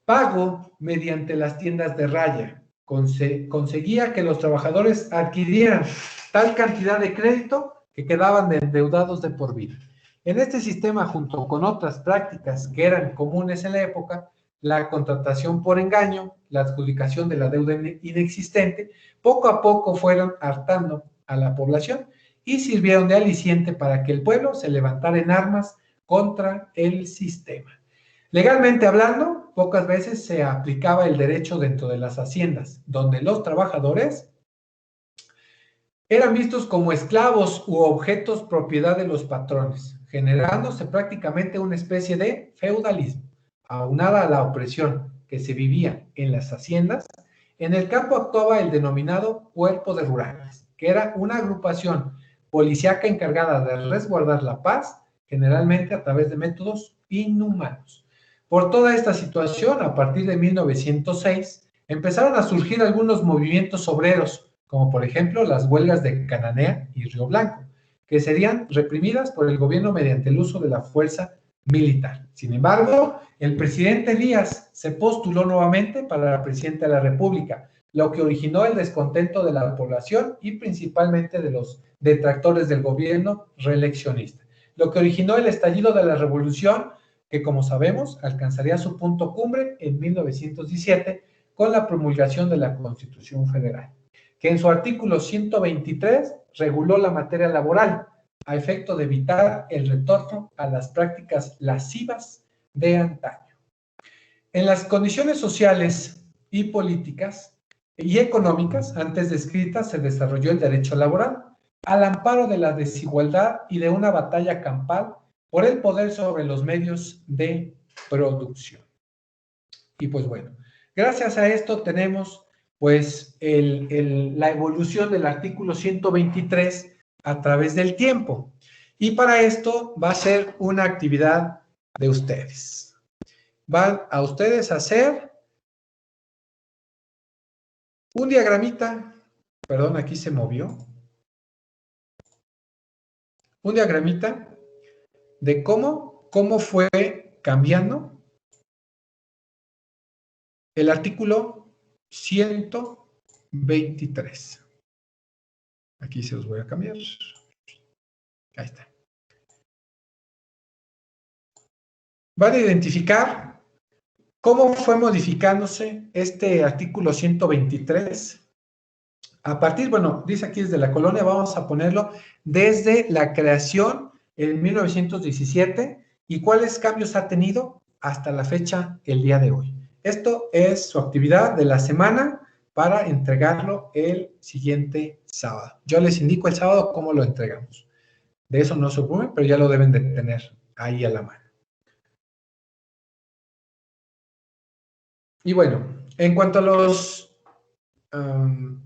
Pago mediante las tiendas de raya. Conseguía que los trabajadores adquirieran tal cantidad de crédito que quedaban endeudados de por vida. En este sistema, junto con otras prácticas que eran comunes en la época, la contratación por engaño, la adjudicación de la deuda inexistente, poco a poco fueron hartando a la población y sirvieron de aliciente para que el pueblo se levantara en armas contra el sistema. Legalmente hablando, pocas veces se aplicaba el derecho dentro de las haciendas, donde los trabajadores eran vistos como esclavos u objetos propiedad de los patrones, generándose prácticamente una especie de feudalismo, aunada a la opresión que se vivía en las haciendas. En el campo actuaba el denominado Cuerpo de Rurales, que era una agrupación policíaca encargada de resguardar la paz, generalmente a través de métodos inhumanos. Por toda esta situación, a partir de 1906, empezaron a surgir algunos movimientos obreros, como por ejemplo las huelgas de Cananea y Río Blanco, que serían reprimidas por el gobierno mediante el uso de la fuerza militar. Sin embargo, el presidente Díaz se postuló nuevamente para la presidencia de la República, lo que originó el descontento de la población y principalmente de los detractores del gobierno reeleccionista, lo que originó el estallido de la revolución que, como sabemos, alcanzaría su punto cumbre en 1917 con la promulgación de la Constitución Federal, que en su artículo 123 reguló la materia laboral a efecto de evitar el retorno a las prácticas lascivas de antaño. En las condiciones sociales y políticas y económicas antes descritas se desarrolló el derecho laboral al amparo de la desigualdad y de una batalla campal por el poder sobre los medios de producción. Y pues bueno, gracias a esto tenemos pues la evolución del artículo 123 a través del tiempo. Y para esto va a ser una actividad de ustedes. Van a ustedes a hacer un diagramita, perdón, aquí se movió, un diagramita de cómo fue cambiando el artículo 123. Aquí se los voy a cambiar. Ahí está. Van a identificar cómo fue modificándose este artículo 123. A partir, bueno, dice aquí desde la colonia, vamos a ponerlo desde la creación en 1917 y cuáles cambios ha tenido hasta la fecha, el día de hoy. Esto es su actividad de la semana para entregarlo el siguiente sábado. Yo les indico el sábado cómo lo entregamos. De eso no se ocupen, pero ya lo deben de tener ahí a la mano. Y bueno, en cuanto a los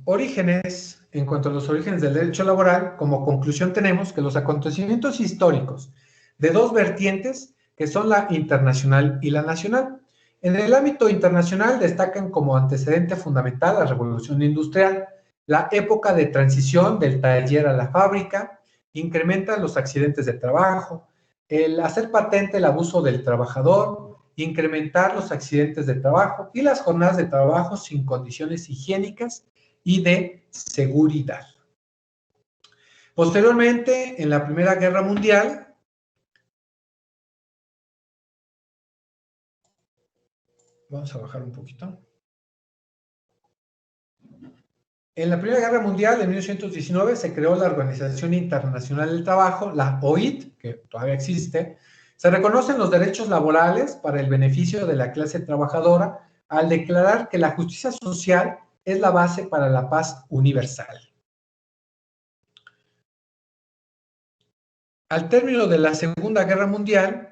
orígenes del derecho laboral, como conclusión tenemos que los acontecimientos históricos de dos vertientes, que son la internacional y la nacional. En el ámbito internacional destacan como antecedente fundamental la revolución industrial, la época de transición del taller a la fábrica, incrementan los accidentes de trabajo, el hacer patente el abuso del trabajador, incrementar los accidentes de trabajo y las jornadas de trabajo sin condiciones higiénicas y de seguridad. Posteriormente, en la Primera Guerra Mundial, vamos a bajar un poquito. En la Primera Guerra Mundial, en 1919, se creó la Organización Internacional del Trabajo, la OIT, que todavía existe. Se reconocen los derechos laborales para el beneficio de la clase trabajadora al declarar que la justicia social es la base para la paz universal. Al término de la Segunda Guerra Mundial,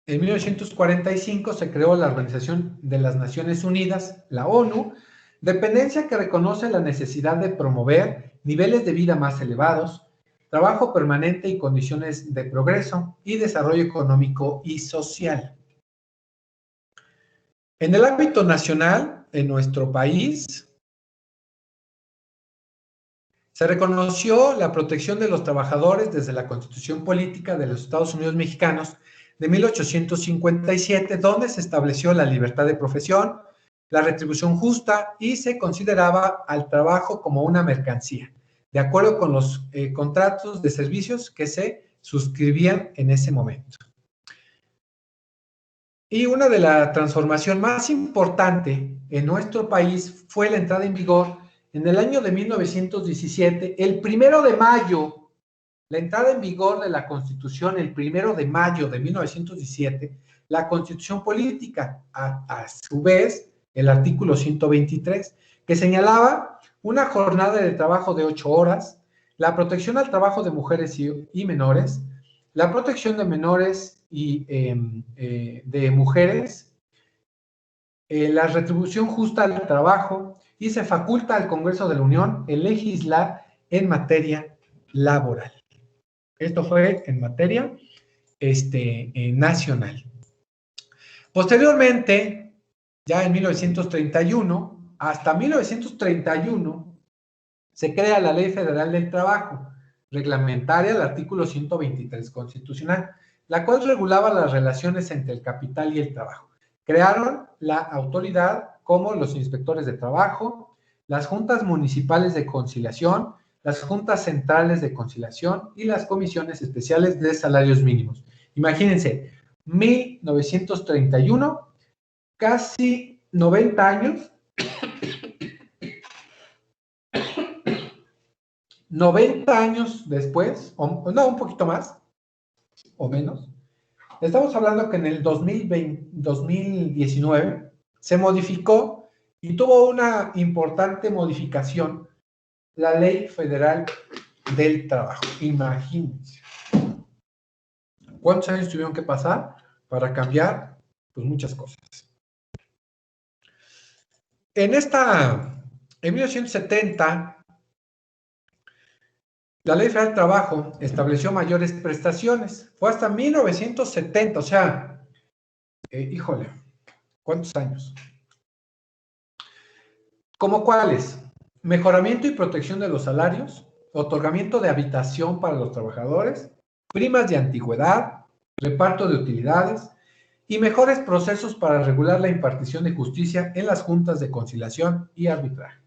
en 1945 se creó la Organización de las Naciones Unidas, la ONU, dependencia que reconoce la necesidad de promover niveles de vida más elevados, trabajo permanente y condiciones de progreso y desarrollo económico y social. En el ámbito nacional, en nuestro país, se reconoció la protección de los trabajadores desde la Constitución Política de los Estados Unidos Mexicanos de 1857, donde se estableció la libertad de profesión, la retribución justa y se consideraba al trabajo como una mercancía, de acuerdo con los contratos de servicios que se suscribían en ese momento. Y una de la transformación más importante en nuestro país fue la entrada en vigor en el año de 1917, el 1 de mayo, la entrada en vigor de la Constitución, el 1 de mayo de 1917, la Constitución Política, a su vez, el artículo 123, que señalaba una jornada de trabajo de 8 horas, la protección al trabajo de mujeres y menores, la protección de menores y de mujeres, la retribución justa al trabajo, y se faculta al Congreso de la Unión el legislar en materia laboral. Esto fue en materia nacional. Posteriormente, ya en 1931, hasta 1931, se crea la Ley Federal del Trabajo, reglamentaria al artículo 123 constitucional, la cual regulaba las relaciones entre el capital y el trabajo. Crearon la autoridad como los inspectores de trabajo, las juntas municipales de conciliación, las juntas centrales de conciliación y las comisiones especiales de salarios mínimos. Imagínense, 1931, casi 90 años, 90 años después, o no, un poquito más, o menos, estamos hablando que en el 2019 se modificó y tuvo una importante modificación la Ley Federal del Trabajo. Imagínense. ¿Cuántos años tuvieron que pasar para cambiar? Pues muchas cosas. En 1970, la Ley Federal del Trabajo estableció mayores prestaciones. Fue hasta 1970, o sea, híjole, ¿cuántos años? ¿Cómo cuáles? Mejoramiento y protección de los salarios, otorgamiento de habitación para los trabajadores, primas de antigüedad, reparto de utilidades y mejores procesos para regular la impartición de justicia en las juntas de conciliación y arbitraje.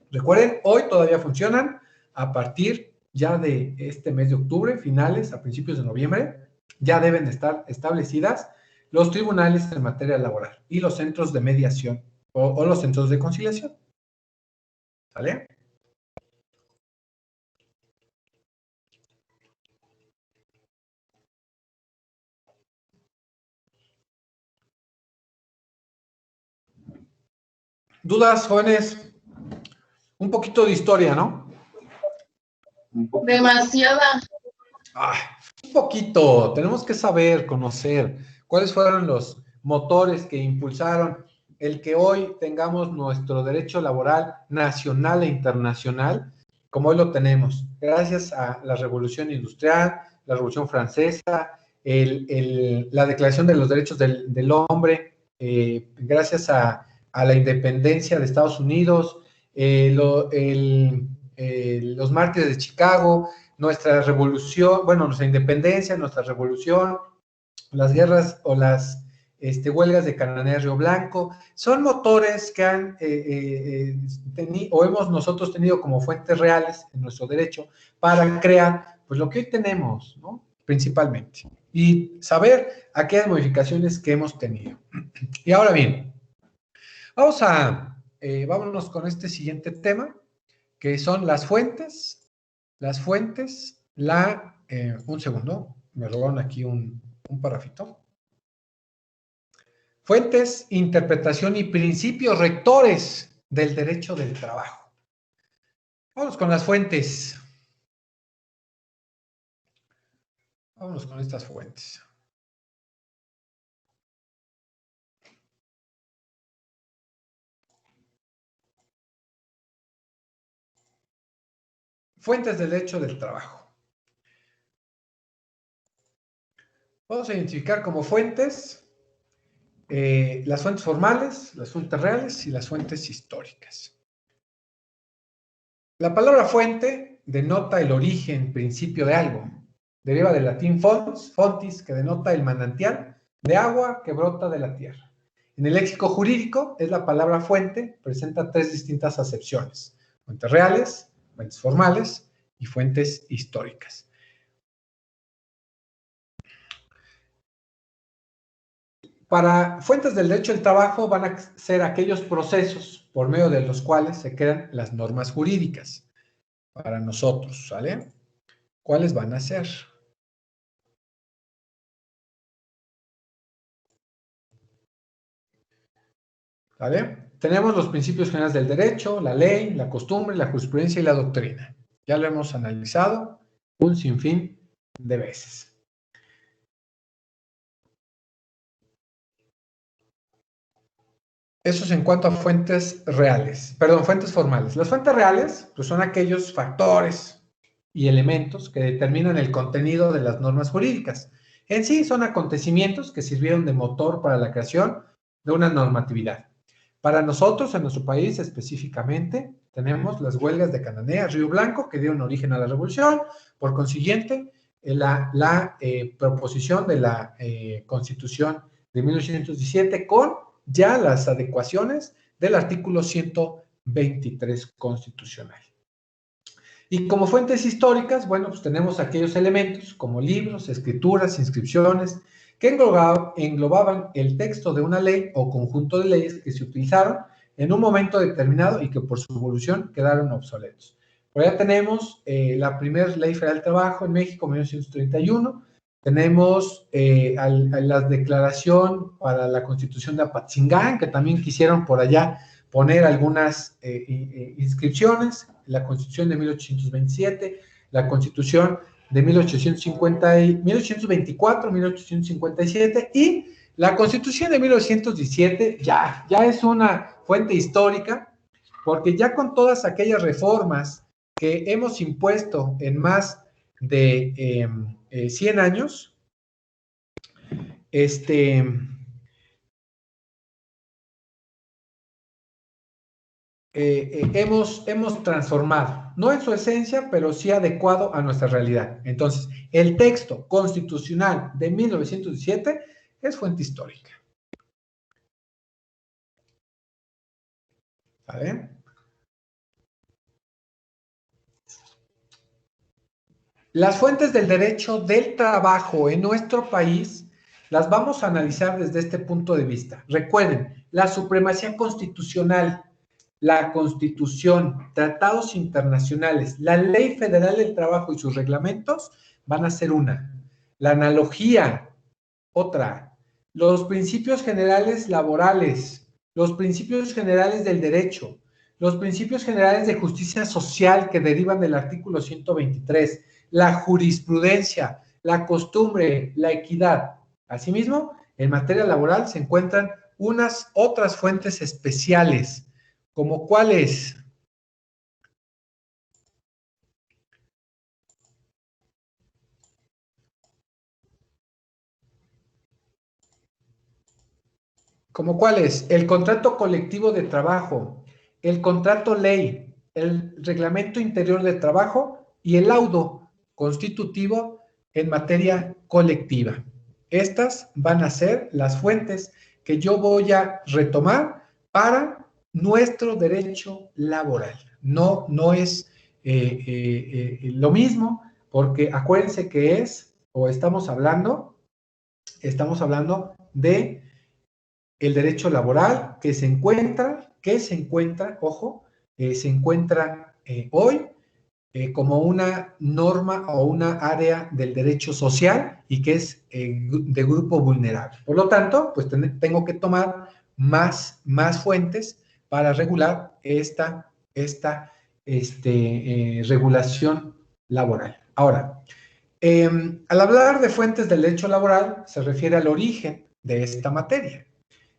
Recuerden, hoy todavía funcionan. A partir ya de este mes de octubre, finales, a principios de noviembre, ya deben estar establecidas los tribunales en materia laboral y los centros de mediación o los centros de conciliación. ¿Sale? ¿Dudas, jóvenes? Un poquito de historia, ¿no? Demasiada. Un poquito. Tenemos que saber, conocer cuáles fueron los motores que impulsaron el que hoy tengamos nuestro derecho laboral nacional e internacional, como hoy lo tenemos, gracias a la Revolución Industrial, la Revolución Francesa, la Declaración de los Derechos del Hombre, gracias a la independencia de Estados Unidos, los mártires de Chicago, nuestra revolución, bueno, nuestra independencia, nuestra revolución, las guerras o las huelgas de Cananea Río Blanco, son motores que han o hemos nosotros tenido como fuentes reales en nuestro derecho para crear pues lo que hoy tenemos, ¿no? Principalmente, y saber aquellas modificaciones que hemos tenido. Y ahora bien, Vámonos con este siguiente tema, que son las fuentes, un segundo, me robaron aquí un parrafito. Fuentes, interpretación y principios rectores del derecho del trabajo. Vamos con las fuentes. Vámonos con estas fuentes. Fuentes del derecho del trabajo. Vamos a identificar como fuentes las fuentes formales, las fuentes reales y las fuentes históricas. La palabra fuente denota el origen, principio de algo. Deriva del latín fontis, que denota el manantial de agua que brota de la tierra. En el léxico jurídico, es la palabra fuente, presenta tres distintas acepciones: fuentes reales, fuentes formales y fuentes históricas. Para fuentes del derecho del trabajo van a ser aquellos procesos por medio de los cuales se crean las normas jurídicas para nosotros, ¿sale? ¿Cuáles van a ser? ¿Vale? Tenemos los principios generales del derecho, la ley, la costumbre, la jurisprudencia y la doctrina. Ya lo hemos analizado un sinfín de veces. Eso es en cuanto a fuentes reales, perdón, fuentes formales. Las fuentes reales pues son aquellos factores y elementos que determinan el contenido de las normas jurídicas. En sí son acontecimientos que sirvieron de motor para la creación de una normatividad. Para nosotros, en nuestro país específicamente, tenemos las huelgas de Cananea, Río Blanco, que dieron origen a la revolución. Por consiguiente, la proposición de la Constitución de 1817 con ya las adecuaciones del artículo 123 constitucional. Y como fuentes históricas, bueno, pues tenemos aquellos elementos como libros, escrituras, inscripciones, que englobaban el texto de una ley o conjunto de leyes que se utilizaron en un momento determinado y que por su evolución quedaron obsoletos. Por allá tenemos la primera Ley Federal del Trabajo en México, 1931. Tenemos la declaración para la Constitución de Apatzingán, que también quisieron por allá poner algunas inscripciones, la Constitución de 1827, la Constitución de 1824, 1857 y la Constitución de 1917 ya es una fuente histórica, porque ya con todas aquellas reformas que hemos impuesto en de 100 años, hemos transformado, no en su esencia, pero sí adecuado a nuestra realidad. Entonces, el texto constitucional de 1917 es fuente histórica. ¿Vale? Las fuentes del derecho del trabajo en nuestro país las vamos a analizar desde este punto de vista. Recuerden, la supremacía constitucional, la Constitución, tratados internacionales, la Ley Federal del Trabajo y sus reglamentos van a ser una. La analogía, otra. Los principios generales laborales, los principios generales del derecho, los principios generales de justicia social que derivan del artículo 123, la jurisprudencia, la costumbre, la equidad. Asimismo, en materia laboral se encuentran unas otras fuentes especiales, ¿como cuáles? ¿Como cuáles? El contrato colectivo de trabajo, el contrato ley, el reglamento interior de trabajo y el laudo constitutivo en materia colectiva. Estas van a ser las fuentes que yo voy a retomar para nuestro derecho laboral. No es lo mismo, porque acuérdense que estamos hablando de el derecho laboral que se encuentra, ojo, se encuentra hoy como una norma o una área del derecho social y que es de grupo vulnerable. Por lo tanto, pues tengo que tomar más fuentes para regular esta regulación laboral. Ahora, al hablar de fuentes del derecho laboral, se refiere al origen de esta materia.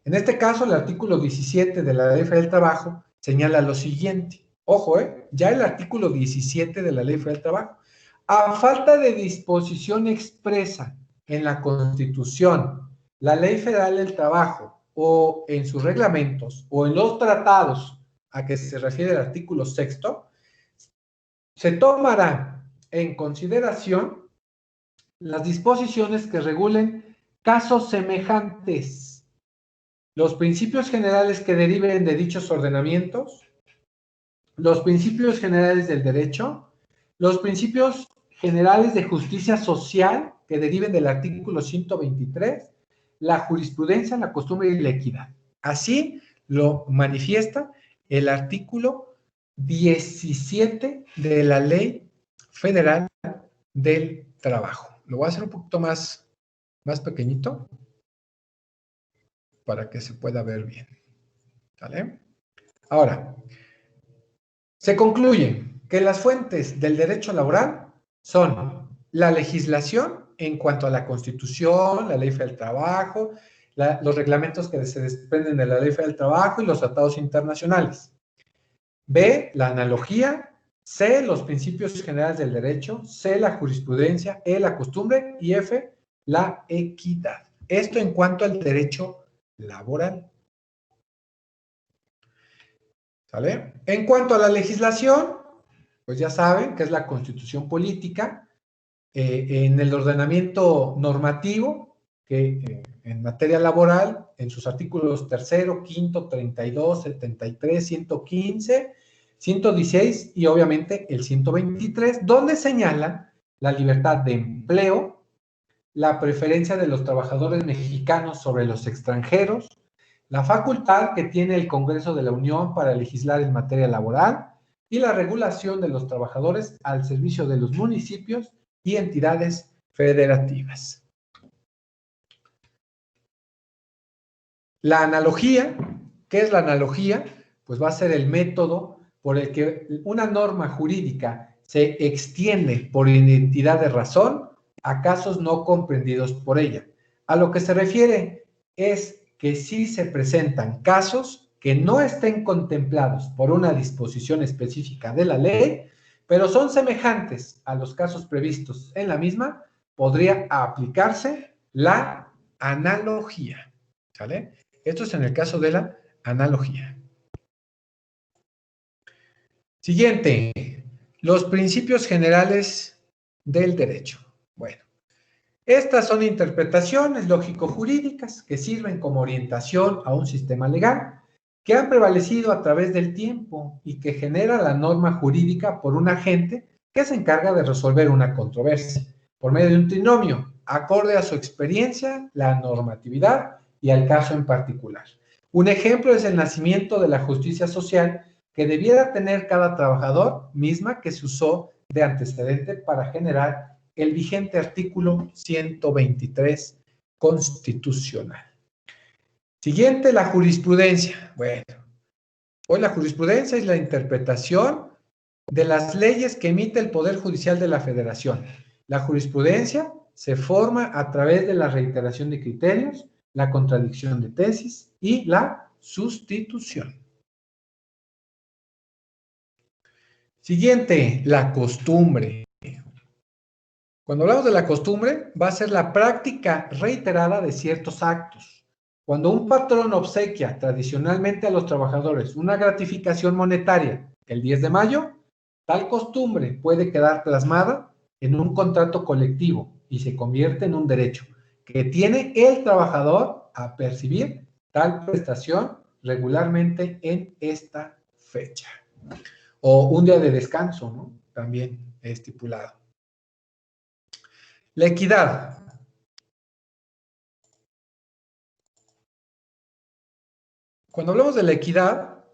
En este caso, el artículo 17 de la Ley Federal del Trabajo señala lo siguiente. Ojo, ya el artículo 17 de la Ley Federal del Trabajo. A falta de disposición expresa en la Constitución, la Ley Federal del Trabajo o en sus reglamentos o en los tratados a que se refiere el artículo 6, se tomará en consideración las disposiciones que regulen casos semejantes, los principios generales que deriven de dichos ordenamientos, los principios generales del derecho, los principios generales de justicia social que deriven del artículo 123, la jurisprudencia, la costumbre y la equidad. Así lo manifiesta el artículo 17 de la Ley Federal del Trabajo. Lo voy a hacer un poquito más pequeñito para que se pueda ver bien. ¿Vale? Ahora, se concluye que las fuentes del derecho laboral son la legislación en cuanto a la Constitución, la Ley Federal del Trabajo, los reglamentos que se desprenden de la Ley Federal del Trabajo y los tratados internacionales. B, la analogía. C, los principios generales del derecho. C, la jurisprudencia. E, la costumbre. Y F, la equidad. Esto en cuanto al derecho laboral. ¿Sale? En cuanto a la legislación, pues ya saben que es la Constitución política. En el ordenamiento normativo, que en materia laboral, en sus artículos 3, 5, 32, 73, 115, 116 y obviamente el 123, donde señalan la libertad de empleo, la preferencia de los trabajadores mexicanos sobre los extranjeros, la facultad que tiene el Congreso de la Unión para legislar en materia laboral y la regulación de los trabajadores al servicio de los municipios y entidades federativas. La analogía, ¿qué es la analogía? Pues va a ser el método por el que una norma jurídica se extiende por identidad de razón a casos no comprendidos por ella. A lo que se refiere es que sí se presentan casos que no estén contemplados por una disposición específica de la ley, pero son semejantes a los casos previstos en la misma, podría aplicarse la analogía. ¿Sale? Esto es en el caso de la analogía. Siguiente, los principios generales del derecho. Bueno, estas son interpretaciones lógico-jurídicas que sirven como orientación a un sistema legal que han prevalecido a través del tiempo y que genera la norma jurídica por un agente que se encarga de resolver una controversia por medio de un trinomio, acorde a su experiencia, la normatividad y al caso en particular. Un ejemplo es el nacimiento de la justicia social que debiera tener cada trabajador, misma que se usó de antecedente para generar el vigente artículo 123 constitucional. Siguiente, la jurisprudencia. Bueno, hoy la jurisprudencia es la interpretación de las leyes que emite el Poder Judicial de la Federación. La jurisprudencia se forma a través de la reiteración de criterios, la contradicción de tesis y la sustitución. Siguiente, la costumbre. Cuando hablamos de la costumbre, va a ser la práctica reiterada de ciertos actos. Cuando un patrón obsequia tradicionalmente a los trabajadores una gratificación monetaria el 10 de mayo, tal costumbre puede quedar plasmada en un contrato colectivo y se convierte en un derecho que tiene el trabajador a percibir tal prestación regularmente en esta fecha. O un día de descanso, ¿no? También estipulado. La equidad. Cuando hablamos de la equidad,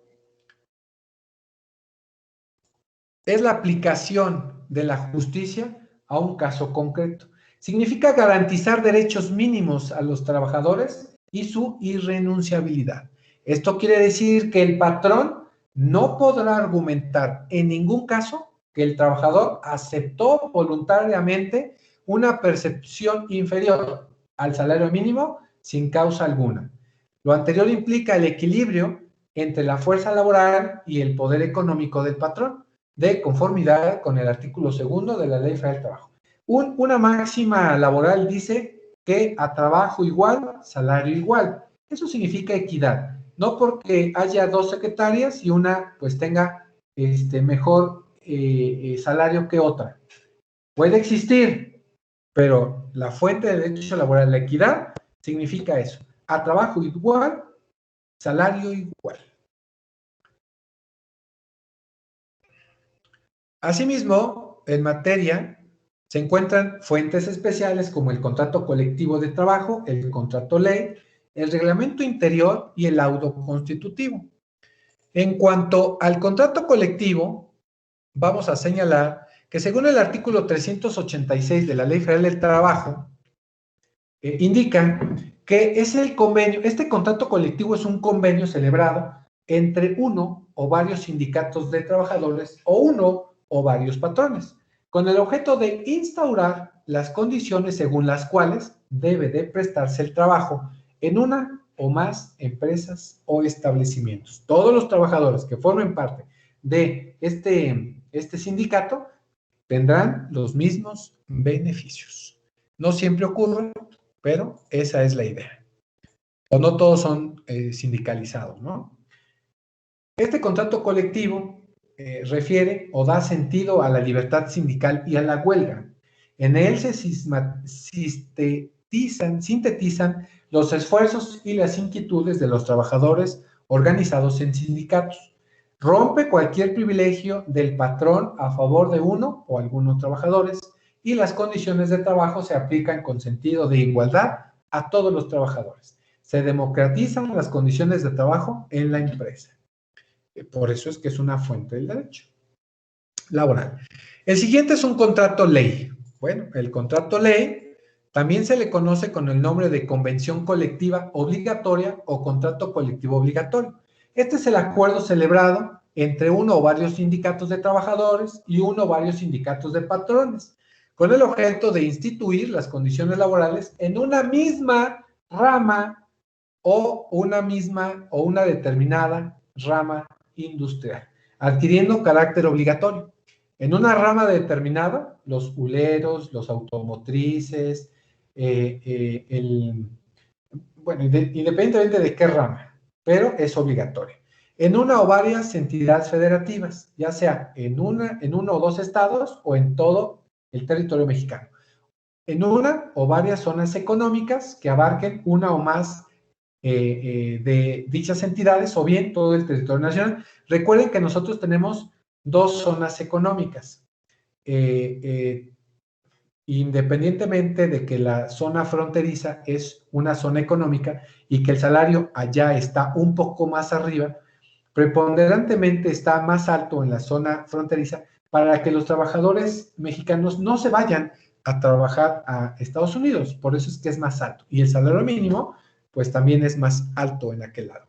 es la aplicación de la justicia a un caso concreto. Significa garantizar derechos mínimos a los trabajadores y su irrenunciabilidad. Esto quiere decir que el patrón no podrá argumentar en ningún caso que el trabajador aceptó voluntariamente una percepción inferior al salario mínimo sin causa alguna. Lo anterior implica el equilibrio entre la fuerza laboral y el poder económico del patrón, de conformidad con el artículo 2 de la Ley Federal del Trabajo. Una máxima laboral dice que a trabajo igual, salario igual. Eso significa equidad. No porque haya dos secretarias y una pues tenga mejor salario que otra. Puede existir, pero la fuente de derecho laboral, la equidad, significa eso. A trabajo igual, salario igual. Asimismo, en materia se encuentran fuentes especiales como el contrato colectivo de trabajo, el contrato ley, el reglamento interior y el laudo constitutivo. En cuanto al contrato colectivo, vamos a señalar que según el artículo 386 de la Ley Federal del Trabajo, indica que es el convenio, este contrato colectivo es un convenio celebrado entre uno o varios sindicatos de trabajadores o uno o varios patrones, con el objeto de instaurar las condiciones según las cuales debe de prestarse el trabajo en una o más empresas o establecimientos. Todos los trabajadores que formen parte de este sindicato tendrán los mismos beneficios. No siempre ocurre, pero esa es la idea. O no todos son sindicalizados, ¿no? Este contrato colectivo refiere o da sentido a la libertad sindical y a la huelga. En él se sintetizan los esfuerzos y las inquietudes de los trabajadores organizados en sindicatos. Rompe cualquier privilegio del patrón a favor de uno o algunos trabajadores y las condiciones de trabajo se aplican con sentido de igualdad a todos los trabajadores. Se democratizan las condiciones de trabajo en la empresa. Por eso es que es una fuente del derecho laboral. El siguiente es un contrato ley. Bueno, el contrato ley también se le conoce con el nombre de convención colectiva obligatoria o contrato colectivo obligatorio. Este es el acuerdo celebrado entre uno o varios sindicatos de trabajadores y uno o varios sindicatos de patrones, con el objeto de instituir las condiciones laborales en una misma rama o una determinada rama industrial, adquiriendo carácter obligatorio. En una rama determinada, los huleros, los automotrices, independientemente de qué rama, pero es obligatorio. En una o varias entidades federativas, ya sea en uno o dos estados o en todo el territorio mexicano. En una o varias zonas económicas que abarquen una o más de dichas entidades o bien todo el territorio nacional. Recuerden que nosotros tenemos dos zonas económicas. Independientemente de que la zona fronteriza es una zona económica y que el salario allá está un poco más arriba, preponderantemente está más alto en la zona fronteriza para que los trabajadores mexicanos no se vayan a trabajar a Estados Unidos. Por eso es que es más alto. Y el salario mínimo pues también es más alto en aquel lado.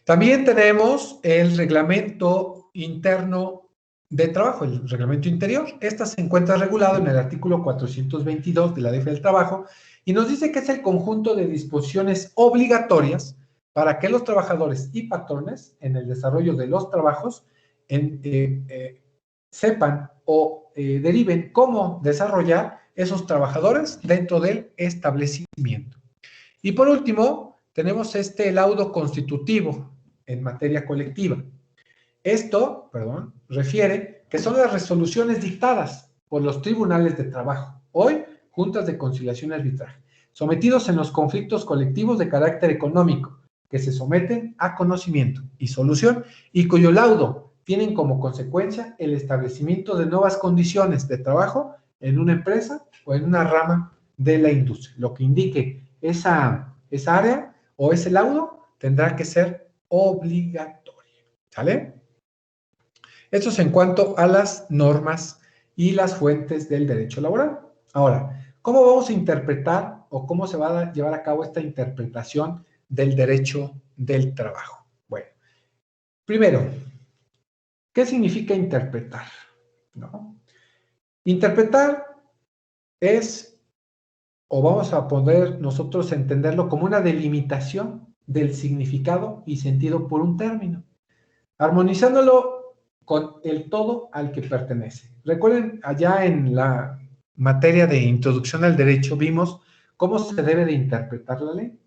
También tenemos el reglamento interno de trabajo, el reglamento interior. Este se encuentra regulado en el artículo 422 de la Ley Federal del Trabajo y nos dice que es el conjunto de disposiciones obligatorias para que los trabajadores y patrones en el desarrollo de los trabajos sepan o deriven cómo desarrollar esos trabajadores dentro del establecimiento. Y por último, tenemos este laudo constitutivo en materia colectiva. Esto, refiere que son las resoluciones dictadas por los tribunales de trabajo, hoy juntas de conciliación y arbitraje, sometidos en los conflictos colectivos de carácter económico, que se someten a conocimiento y solución y cuyo laudo tienen como consecuencia el establecimiento de nuevas condiciones de trabajo en una empresa o en una rama de la industria. Lo que indique esa área o ese laudo tendrá que ser obligatoria. ¿Sale? Esto es en cuanto a las normas y las fuentes del derecho laboral. Ahora, ¿cómo vamos a interpretar o cómo se va a llevar a cabo esta interpretación del derecho del trabajo? Bueno, primero, ¿qué significa interpretar? ¿No? Interpretar es, o vamos a poder nosotros entenderlo como una delimitación del significado y sentido por un término, armonizándolo con el todo al que pertenece. Recuerden, allá en la materia de introducción al derecho vimos cómo se debe de interpretar la ley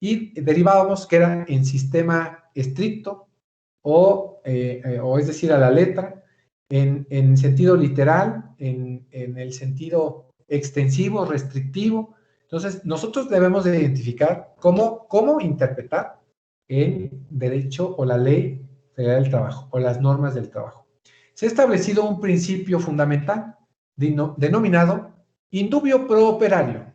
y derivábamos que era en sistema estricto o es decir, a la letra, en sentido literal, en el sentido extensivo, restrictivo. Entonces, nosotros debemos de identificar cómo interpretar el derecho o la ley federal del trabajo o las normas del trabajo. Se ha establecido un principio fundamental denominado indubio pro operario,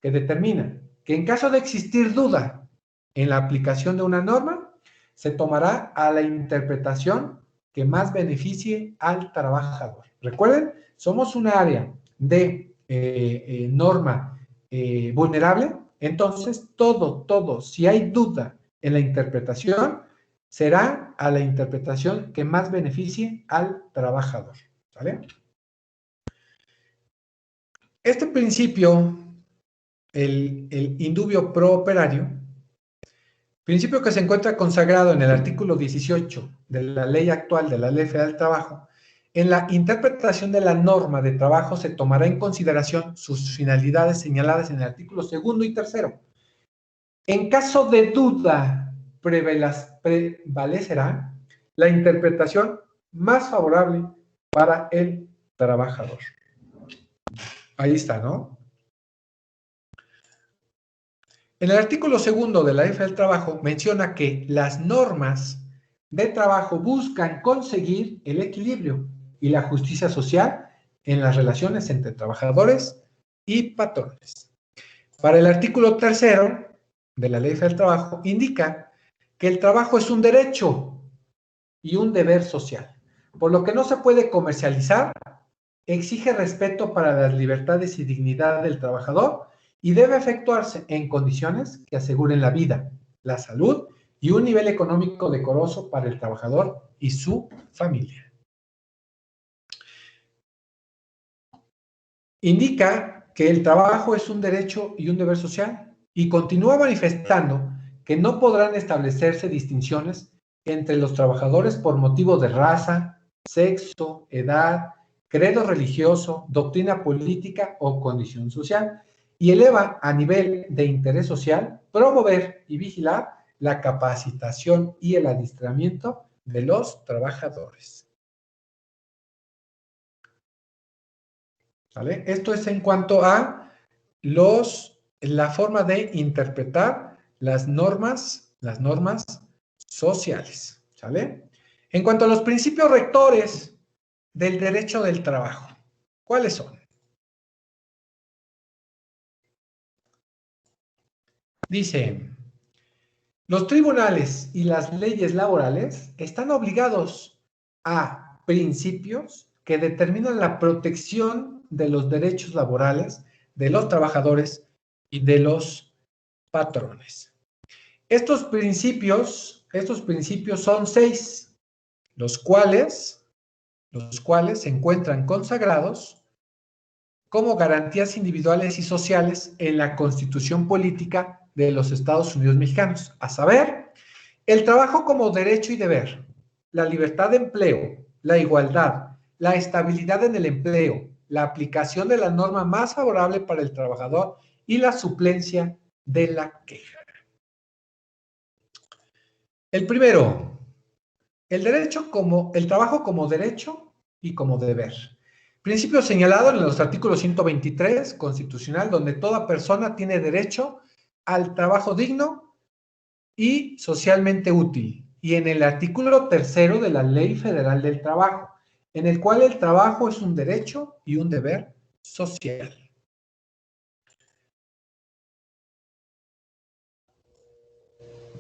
que determina que en caso de existir duda en la aplicación de una norma, se tomará a la interpretación que más beneficie al trabajador. Recuerden, somos un área de norma vulnerable, entonces todo, si hay duda en la interpretación, será a la interpretación que más beneficie al trabajador. ¿Sale? Este principio, el indubio pro operario, principio que se encuentra consagrado en el artículo 18 de la ley actual de la Ley Federal del Trabajo, en la interpretación de la norma de trabajo se tomará en consideración sus finalidades señaladas en el artículo 2 y 3. En caso de duda, prevalecerá la interpretación más favorable para el trabajador. Ahí está, ¿no? En el artículo 2 de la Ley Federal del Trabajo menciona que las normas de trabajo buscan conseguir el equilibrio y la justicia social en las relaciones entre trabajadores y patrones. Para el artículo 3 de la Ley Federal del Trabajo indica que el trabajo es un derecho y un deber social, por lo que no se puede comercializar, exige respeto para las libertades y dignidad del trabajador y debe efectuarse en condiciones que aseguren la vida, la salud y un nivel económico decoroso para el trabajador y su familia. Indica que el trabajo es un derecho y un deber social y continúa manifestando que no podrán establecerse distinciones entre los trabajadores por motivo de raza, sexo, edad, credo religioso, doctrina política o condición social, y eleva a nivel de interés social promover y vigilar la capacitación y el adiestramiento de los trabajadores. ¿Vale? Esto es en cuanto a la forma de interpretar las normas sociales. ¿Sale? En cuanto a los principios rectores del derecho del trabajo, ¿cuáles son? Dice, los tribunales y las leyes laborales están obligados a principios que determinan la protección de los derechos laborales de los trabajadores y de los patrones. Estos principios son 6, los cuales se encuentran consagrados como garantías individuales y sociales en la Constitución Política de los Estados Unidos Mexicanos, a saber, el trabajo como derecho y deber, la libertad de empleo, la igualdad, la estabilidad en el empleo, la aplicación de la norma más favorable para el trabajador y la suplencia de la queja. El primero, el trabajo como derecho y como deber. Principio señalado en los artículos 123 constitucional, donde toda persona tiene derecho al trabajo digno y socialmente útil. Y en el artículo 3 de la Ley Federal del Trabajo, en el cual el trabajo es un derecho y un deber social.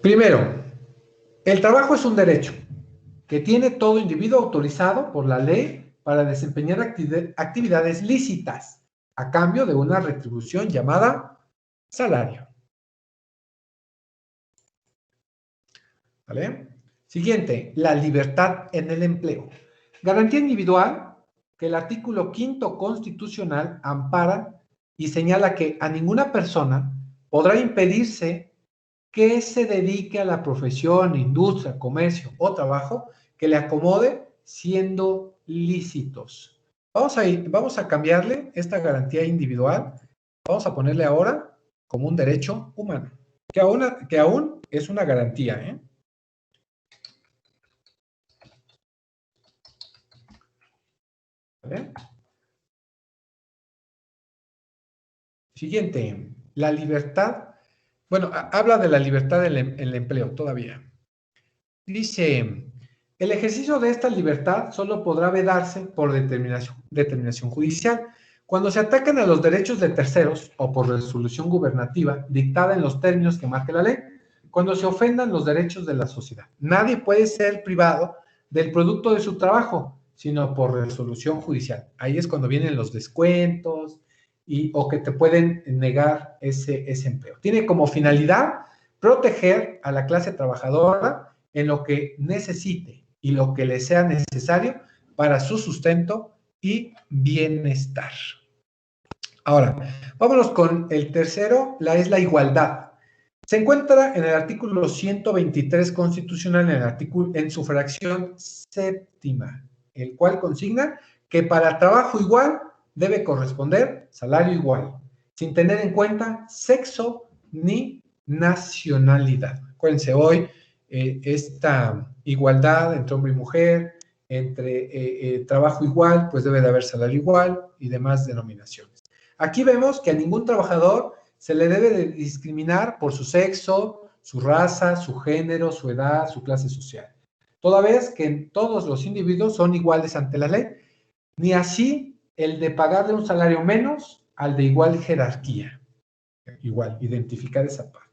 Primero, el trabajo es un derecho que tiene todo individuo autorizado por la ley para desempeñar actividades lícitas a cambio de una retribución llamada salario. ¿Vale? Siguiente, la libertad en el empleo. Garantía individual que el artículo 5º constitucional ampara y señala que a ninguna persona podrá impedirse que se dedique a la profesión, industria, comercio o trabajo que le acomode siendo lícitos. Vamos a cambiarle esta garantía individual, vamos a ponerle ahora como un derecho humano, que aún es una garantía, ¿eh? ¿Vale? Siguiente, la libertad. Bueno, habla de la libertad en el empleo todavía. Dice, el ejercicio de esta libertad solo podrá vedarse por determinación judicial cuando se atacan a los derechos de terceros o por resolución gubernativa dictada en los términos que marque la ley, cuando se ofendan los derechos de la sociedad. Nadie puede ser privado del producto de su trabajo, sino por resolución judicial. Ahí es cuando vienen los descuentos o que te pueden negar ese empleo. Tiene como finalidad proteger a la clase trabajadora en lo que necesite y lo que le sea necesario para su sustento y bienestar. Ahora, vámonos con el tercero, es la igualdad. Se encuentra en el artículo 123 constitucional, en su fracción séptima, el cual consigna que para trabajo igual debe corresponder salario igual, sin tener en cuenta sexo ni nacionalidad. Acuérdense, hoy esta igualdad entre hombre y mujer, entre trabajo igual, pues debe de haber salario igual y demás denominaciones. Aquí vemos que a ningún trabajador se le debe de discriminar por su sexo, su raza, su género, su edad, su clase social. Toda vez que todos los individuos son iguales ante la ley, ni así el de pagarle un salario menos al de igual jerarquía. Igual, identificar esa parte.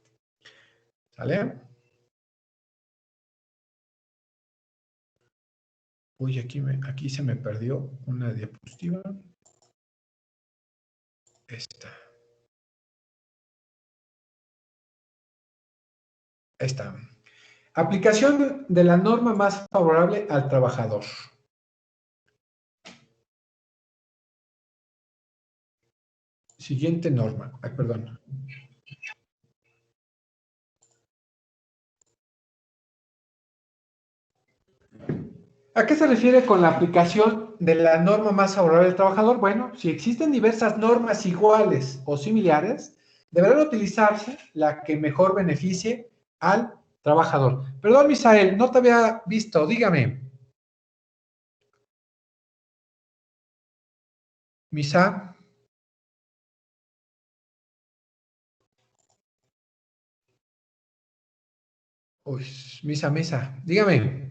¿Sale? Uy, aquí se me perdió una diapositiva. Esta. Esta. Aplicación de la norma más favorable al trabajador. Siguiente norma. Ay, perdón. ¿A qué se refiere con la aplicación de la norma más favorable al trabajador? Bueno, si existen diversas normas iguales o similares, deberán utilizarse la que mejor beneficie al trabajador. Perdón, Misael, no te había visto, dígame. Misa. Uy, Misa, dígame.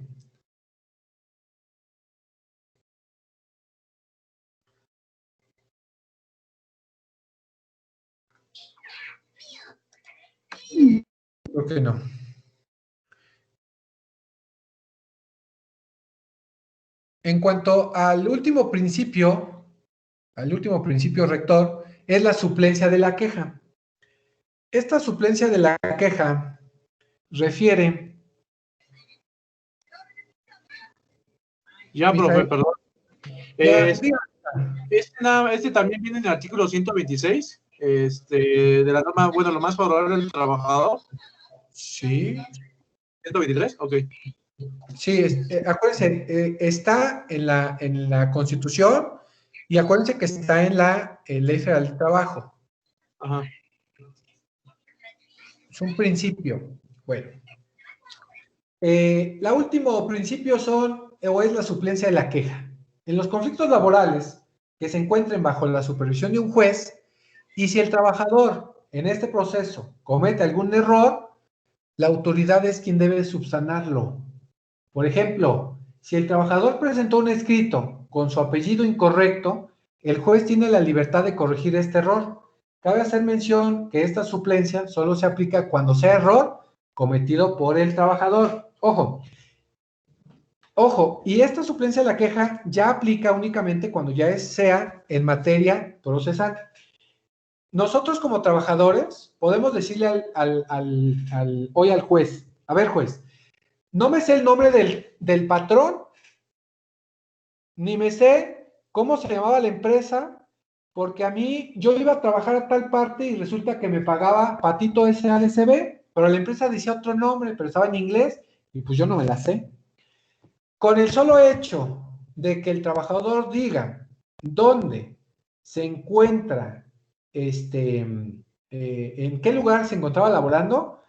Creo que no. En cuanto al último principio rector, es la suplencia de la queja. Esta suplencia de la queja refiere... Ya, profe, perdón. Ya, Este también viene en el artículo 126, de la norma, bueno, lo más favorable del trabajador. Sí. 123, ok. Sí, acuérdense, está en la Constitución y acuérdense que está en la Ley Federal del Trabajo. Ajá. Es un principio. Bueno. El último principio es la suplencia de la queja. En los conflictos laborales que se encuentren bajo la supervisión de un juez, y si el trabajador en este proceso comete algún error, la autoridad es quien debe subsanarlo. Por ejemplo, si el trabajador presentó un escrito con su apellido incorrecto, el juez tiene la libertad de corregir este error. Cabe hacer mención que esta suplencia solo se aplica cuando sea error cometido por el trabajador. Ojo, y esta suplencia de la queja ya aplica únicamente cuando ya sea en materia procesal. Nosotros como trabajadores podemos decirle hoy al juez, a ver juez, no me sé el nombre del patrón, ni me sé cómo se llamaba la empresa, porque a mí, yo iba a trabajar a tal parte y resulta que me pagaba Patito SADCB, pero la empresa decía otro nombre, pero estaba en inglés, y pues yo no me la sé. Con el solo hecho de que el trabajador diga dónde se encuentra, en qué lugar se encontraba laborando,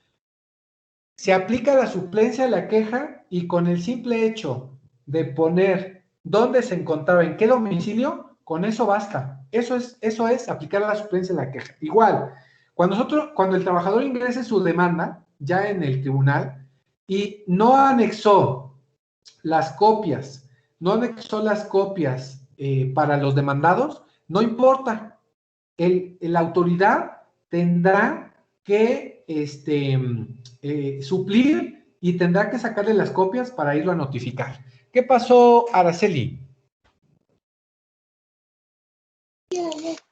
se aplica la suplencia de la queja y con el simple hecho de poner dónde se encontraba, en qué domicilio, con eso basta. Eso es aplicar la suplencia de la queja. Igual, cuando el trabajador ingrese su demanda ya en el tribunal y no anexó las copias, para los demandados, no importa. La autoridad tendrá que suplir y tendrá que sacarle las copias para irlo a notificar. ¿Qué pasó, Araceli?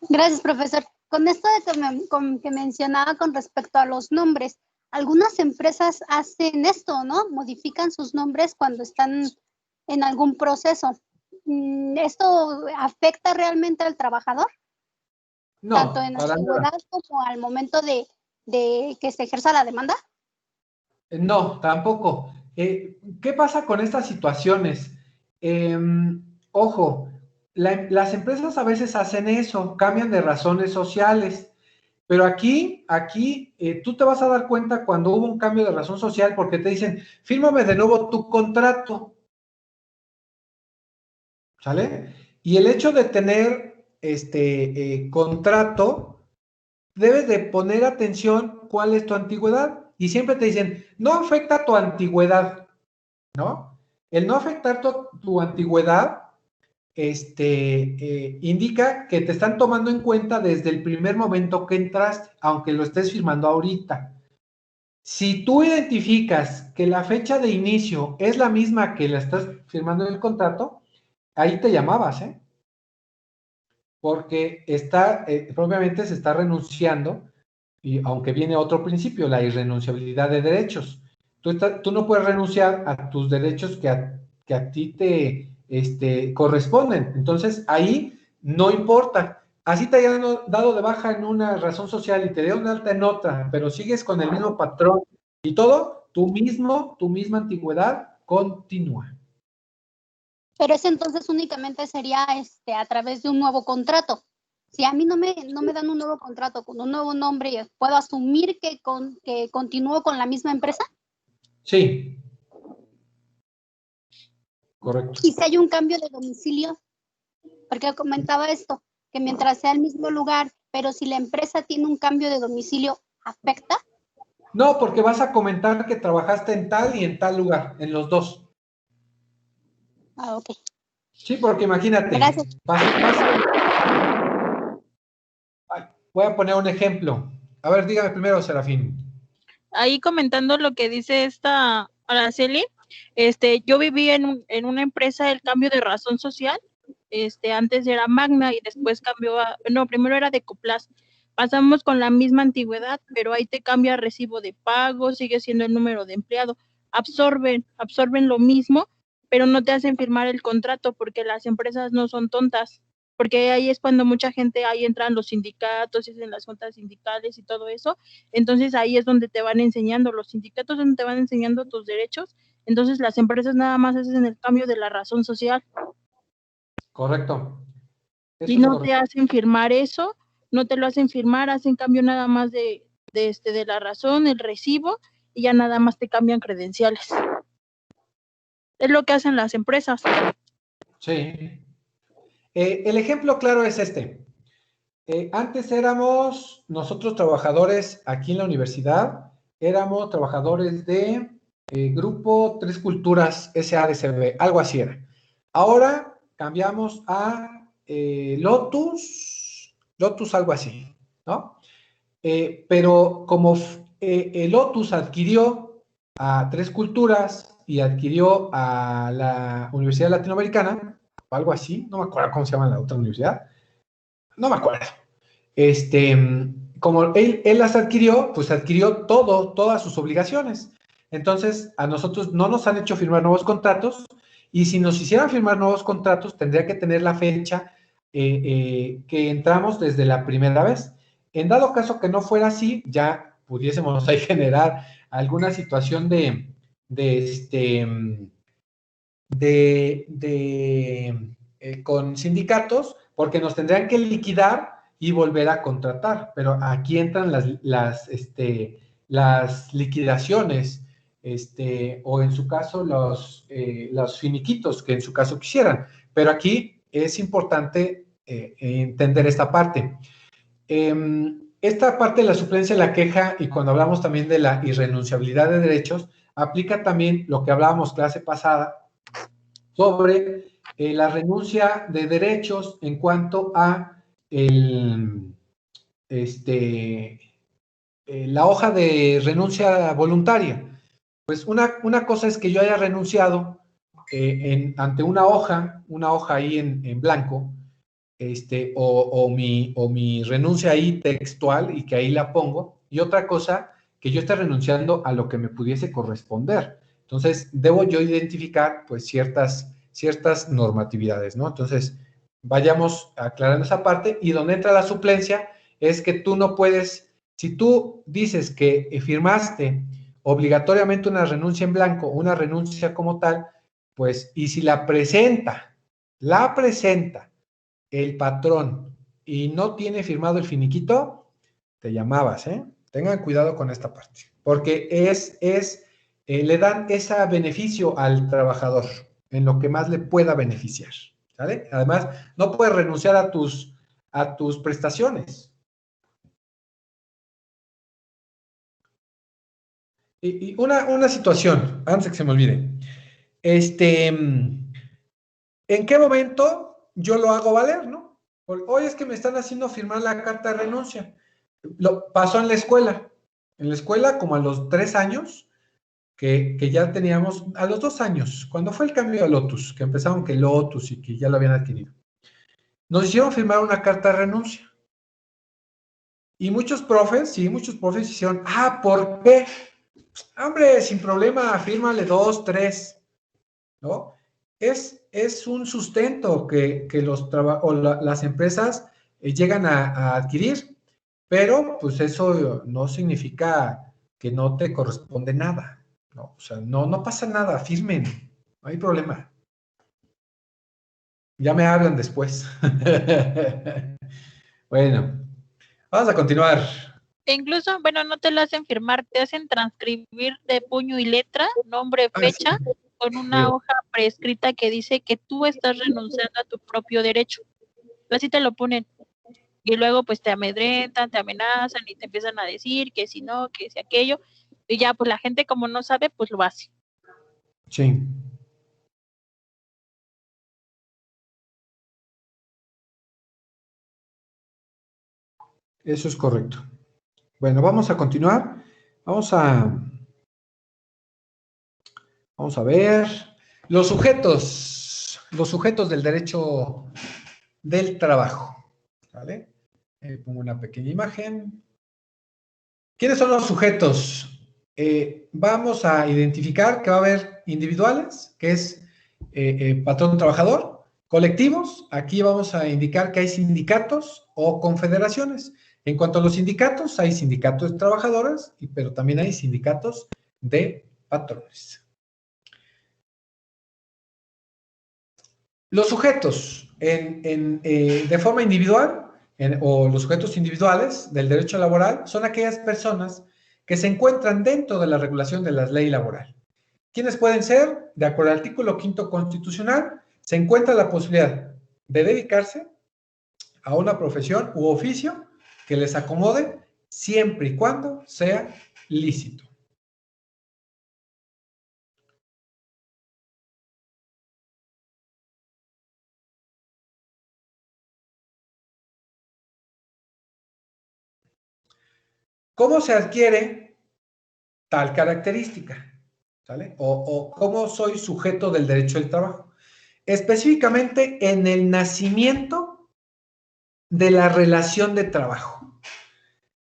Gracias, profesor. Con esto de que mencionaba con respecto a los nombres, algunas empresas hacen esto, ¿no? Modifican sus nombres cuando están en algún proceso. ¿Esto afecta realmente al trabajador? No, Tanto en para antigüedad nada. como al momento de que se ejerza la demanda. No, tampoco. ¿Qué pasa con estas situaciones? Ojo, las empresas a veces hacen eso, cambian de razones sociales, pero aquí tú te vas a dar cuenta cuando hubo un cambio de razón social porque te dicen, fírmame de nuevo tu contrato, ¿sale? Y el hecho de tener contrato, debes de poner atención cuál es tu antigüedad. Y siempre te dicen, no afecta tu antigüedad, ¿no? El no afectar tu antigüedad, indica que te están tomando en cuenta desde el primer momento que entraste, aunque lo estés firmando ahorita. Si tú identificas que la fecha de inicio es la misma que la estás firmando en el contrato, ahí te llamabas, ¿eh? Porque propiamente se está renunciando, y aunque viene otro principio, la irrenunciabilidad de derechos. Tú no puedes renunciar a tus derechos que a ti te corresponden. Entonces, ahí no importa. Así te hayan dado de baja en una razón social y te dieron de alta en otra, pero sigues con el mismo patrón y todo, tu misma antigüedad continúa. Pero ese entonces únicamente sería a través de un nuevo contrato. Si a mí no me dan un nuevo contrato con un nuevo nombre, ¿puedo asumir que continúo con la misma empresa? Sí. Correcto. Y si hay un cambio de domicilio, porque comentaba esto, que mientras sea el mismo lugar, pero si la empresa tiene un cambio de domicilio, ¿afecta? No, porque vas a comentar que trabajaste en tal y en tal lugar, en los dos. Ah, ok. Sí, porque imagínate. Gracias. Voy a poner un ejemplo. A ver, dígame primero, Serafín. Ahí comentando lo que dice esta Araceli, yo viví en una empresa el cambio de razón social, antes era Magna y después cambió primero era Decoplas. Pasamos con la misma antigüedad, pero ahí te cambia recibo de pago, sigue siendo el número de empleado, absorben lo mismo, pero no te hacen firmar el contrato porque las empresas no son tontas, porque ahí es cuando mucha gente, ahí entran los sindicatos, hacen las juntas sindicales y todo eso. Entonces ahí es donde te van enseñando, los sindicatos donde te van enseñando tus derechos, entonces las empresas nada más hacen el cambio de la razón social. Correcto. Y no te hacen firmar eso, no te lo hacen firmar, hacen cambio nada más de la razón, el recibo, y ya nada más te cambian credenciales. Es lo que hacen las empresas. Sí. El ejemplo claro es este. Antes éramos nosotros trabajadores aquí en la universidad, éramos trabajadores de Grupo Tres Culturas SADCB, algo así era. Ahora cambiamos a Lotus algo así, ¿no? Pero como Lotus adquirió a Tres Culturas y adquirió a la Universidad Latinoamericana, o algo así, no me acuerdo cómo se llama la otra universidad, no me acuerdo. Como él las adquirió, pues adquirió todas sus obligaciones. Entonces, a nosotros no nos han hecho firmar nuevos contratos, y si nos hicieran firmar nuevos contratos, tendría que tener la fecha que entramos desde la primera vez. En dado caso que no fuera así, ya pudiésemos ahí generar alguna situación con sindicatos, porque nos tendrían que liquidar y volver a contratar, pero aquí entran las liquidaciones, o en su caso los finiquitos que en su caso quisieran, pero aquí es importante entender esta parte. Esta parte de la suplencia de la queja, y cuando hablamos también de la irrenunciabilidad de derechos, aplica también lo que hablábamos clase pasada sobre la renuncia de derechos en cuanto a la hoja de renuncia voluntaria. Pues una cosa es que yo haya renunciado ante una hoja ahí en blanco, o mi renuncia ahí textual y que ahí la pongo, y otra cosa, que yo esté renunciando a lo que me pudiese corresponder. Entonces, debo yo identificar, pues, ciertas normatividades, ¿no? Entonces, vayamos aclarando esa parte, y donde entra la suplencia es que tú no puedes, si tú dices que firmaste obligatoriamente una renuncia en blanco, una renuncia como tal, pues, y si la presenta el patrón y no tiene firmado el finiquito, te llamabas, ¿eh? Tengan cuidado con esta parte, porque le dan ese beneficio al trabajador, en lo que más le pueda beneficiar, ¿sale? Además, no puedes renunciar a tus prestaciones. Y una situación, antes de que se me olvide, ¿en qué momento yo lo hago valer, no? Oye, es que me están haciendo firmar la carta de renuncia. Lo pasó en la escuela. En la escuela, como a los 3 años, que ya teníamos, a los 2 años, cuando fue el cambio a Lotus, que empezaron que Lotus y que ya lo habían adquirido, nos hicieron firmar una carta de renuncia. Y muchos profes hicieron, ¿por qué? Hombre, sin problema, fírmale 2, 3, ¿no? Es un sustento que las empresas llegan a adquirir, pero pues eso no significa que no te corresponde nada, ¿no? O sea, no pasa nada, firmen, no hay problema. Ya me hablan después. Bueno, vamos a continuar. E incluso, bueno, no te lo hacen firmar, te hacen transcribir de puño y letra, nombre, fecha, Sí. con una hoja prescrita que dice que tú estás renunciando a tu propio derecho. Así te lo ponen. Y luego pues te amedrentan, te amenazan y te empiezan a decir que si no, que si aquello. Y ya pues la gente como no sabe, pues lo hace. Sí. Eso es correcto. Bueno, vamos a continuar. Vamos a ver los sujetos del derecho del trabajo. ¿Vale? Pongo una pequeña imagen. ¿Quiénes son los sujetos? Vamos a identificar que va a haber individuales, que es patrón-trabajador, colectivos, aquí vamos a indicar que hay sindicatos o confederaciones. En cuanto a los sindicatos, hay sindicatos de trabajadores, pero también hay sindicatos de patrones. Los sujetos de forma individual o los sujetos individuales del derecho laboral son aquellas personas que se encuentran dentro de la regulación de la ley laboral. ¿Quiénes pueden ser? De acuerdo al artículo 5º constitucional, se encuentra la posibilidad de dedicarse a una profesión u oficio que les acomode siempre y cuando sea lícito. ¿Cómo se adquiere tal característica, ¿sale? O cómo soy sujeto del derecho del trabajo. Específicamente en el nacimiento de la relación de trabajo.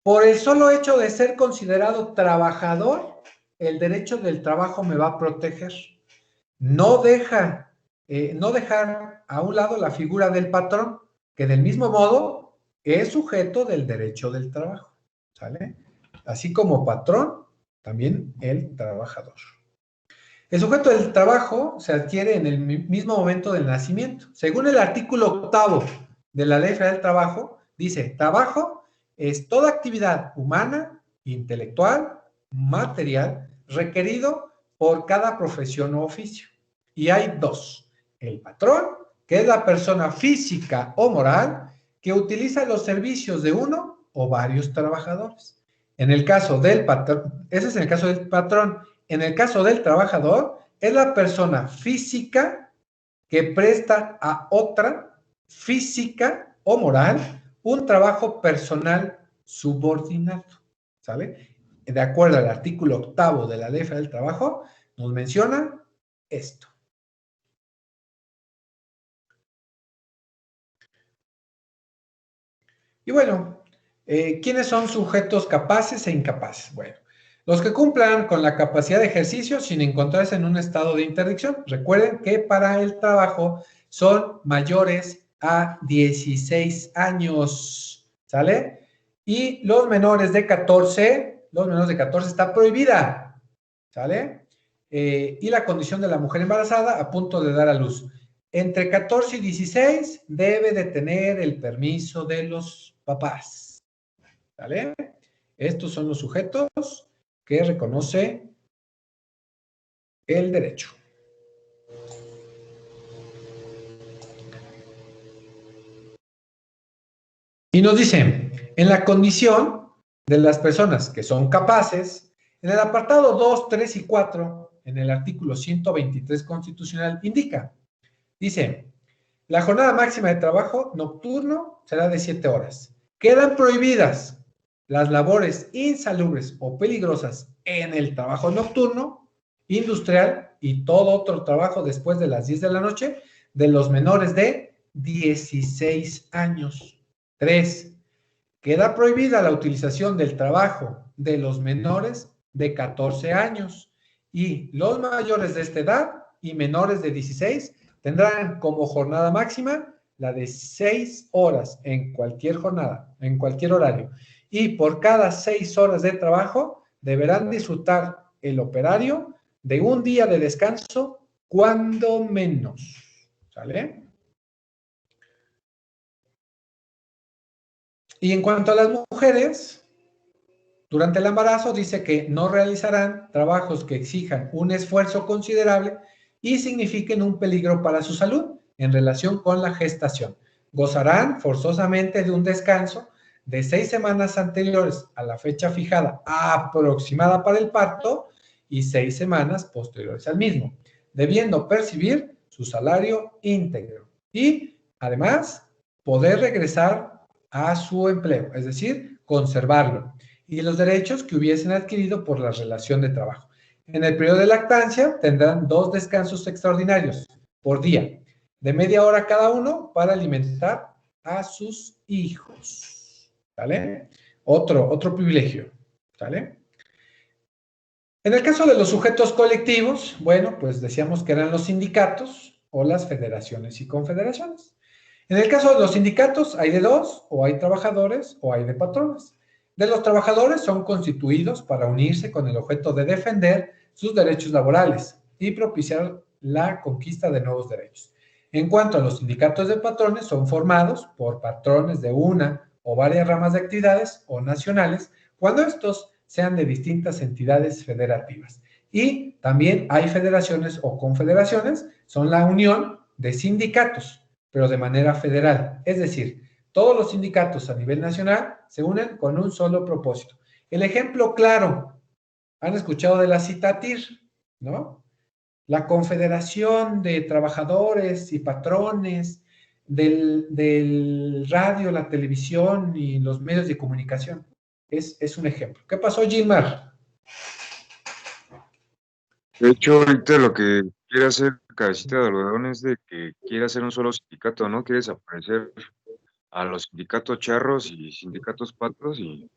Por el solo hecho de ser considerado trabajador, el derecho del trabajo me va a proteger. No dejar a un lado la figura del patrón, que del mismo modo es sujeto del derecho del trabajo, ¿sale? Así como patrón, también el trabajador. El sujeto del trabajo se adquiere en el mismo momento del nacimiento. Según el artículo 8º de la Ley Federal del Trabajo, dice, trabajo es toda actividad humana, intelectual, material, requerido por cada profesión o oficio. Y hay dos. El patrón, que es la persona física o moral que utiliza los servicios de uno o varios trabajadores. En el caso del patrón, ese es en el caso del patrón. En el caso del trabajador, es la persona física que presta a otra física o moral un trabajo personal subordinado, ¿sale? De acuerdo al artículo 8º de la Ley Federal del Trabajo, nos menciona esto. Y bueno, ¿quiénes son sujetos capaces e incapaces? Bueno, los que cumplan con la capacidad de ejercicio sin encontrarse en un estado de interdicción. Recuerden que para el trabajo son mayores a 16 años, ¿sale? Y los menores de 14 está prohibida, ¿sale? Y la condición de la mujer embarazada a punto de dar a luz. Entre 14 y 16 debe de tener el permiso de los papás, ¿vale? Estos son los sujetos que reconoce el derecho. Y nos dicen, en la condición de las personas que son capaces, en el apartado 2, 3 y 4, en el artículo 123 constitucional, indica, dice, la jornada máxima de trabajo nocturno será de 7 horas. Quedan prohibidas las labores insalubres o peligrosas en el trabajo nocturno, industrial y todo otro trabajo después de las 10 de la noche de los menores de 16 años. 3. Queda prohibida la utilización del trabajo de los menores de 14 años y los mayores de esta edad y menores de 16 tendrán como jornada máxima la de 6 horas en cualquier jornada, en cualquier horario. Y por cada 6 horas de trabajo deberán disfrutar el operario de un día de descanso, cuando menos. ¿Sale? Y en cuanto a las mujeres, durante el embarazo dice que no realizarán trabajos que exijan un esfuerzo considerable y signifiquen un peligro para su salud en relación con la gestación. Gozarán forzosamente de un descanso de 6 semanas anteriores a la fecha fijada aproximada para el parto y 6 semanas posteriores al mismo, debiendo percibir su salario íntegro y, además, poder regresar a su empleo, es decir, conservarlo, y los derechos que hubiesen adquirido por la relación de trabajo. En el periodo de lactancia tendrán 2 descansos extraordinarios por día, de media hora cada uno para alimentar a sus hijos, ¿vale? Otro privilegio, ¿vale? En el caso de los sujetos colectivos, bueno, pues decíamos que eran los sindicatos o las federaciones y confederaciones. En el caso de los sindicatos hay de dos, o hay trabajadores o hay de patrones. De los trabajadores son constituidos para unirse con el objeto de defender sus derechos laborales y propiciar la conquista de nuevos derechos. En cuanto a los sindicatos de patrones, son formados por patrones de una o varias ramas de actividades o nacionales, cuando estos sean de distintas entidades federativas. Y también hay federaciones o confederaciones, son la unión de sindicatos, pero de manera federal. Es decir, todos los sindicatos a nivel nacional se unen con un solo propósito. El ejemplo claro, han escuchado de la CITATIR, ¿no? La Confederación de Trabajadores y Patrones del radio, la televisión y los medios de comunicación. Es un ejemplo. ¿Qué pasó, Gilmar? De hecho, ahorita lo que quiere hacer Cabecita de Algodón es de que quiere hacer un solo sindicato, ¿no? Quiere desaparecer a los sindicatos charros y sindicatos patos y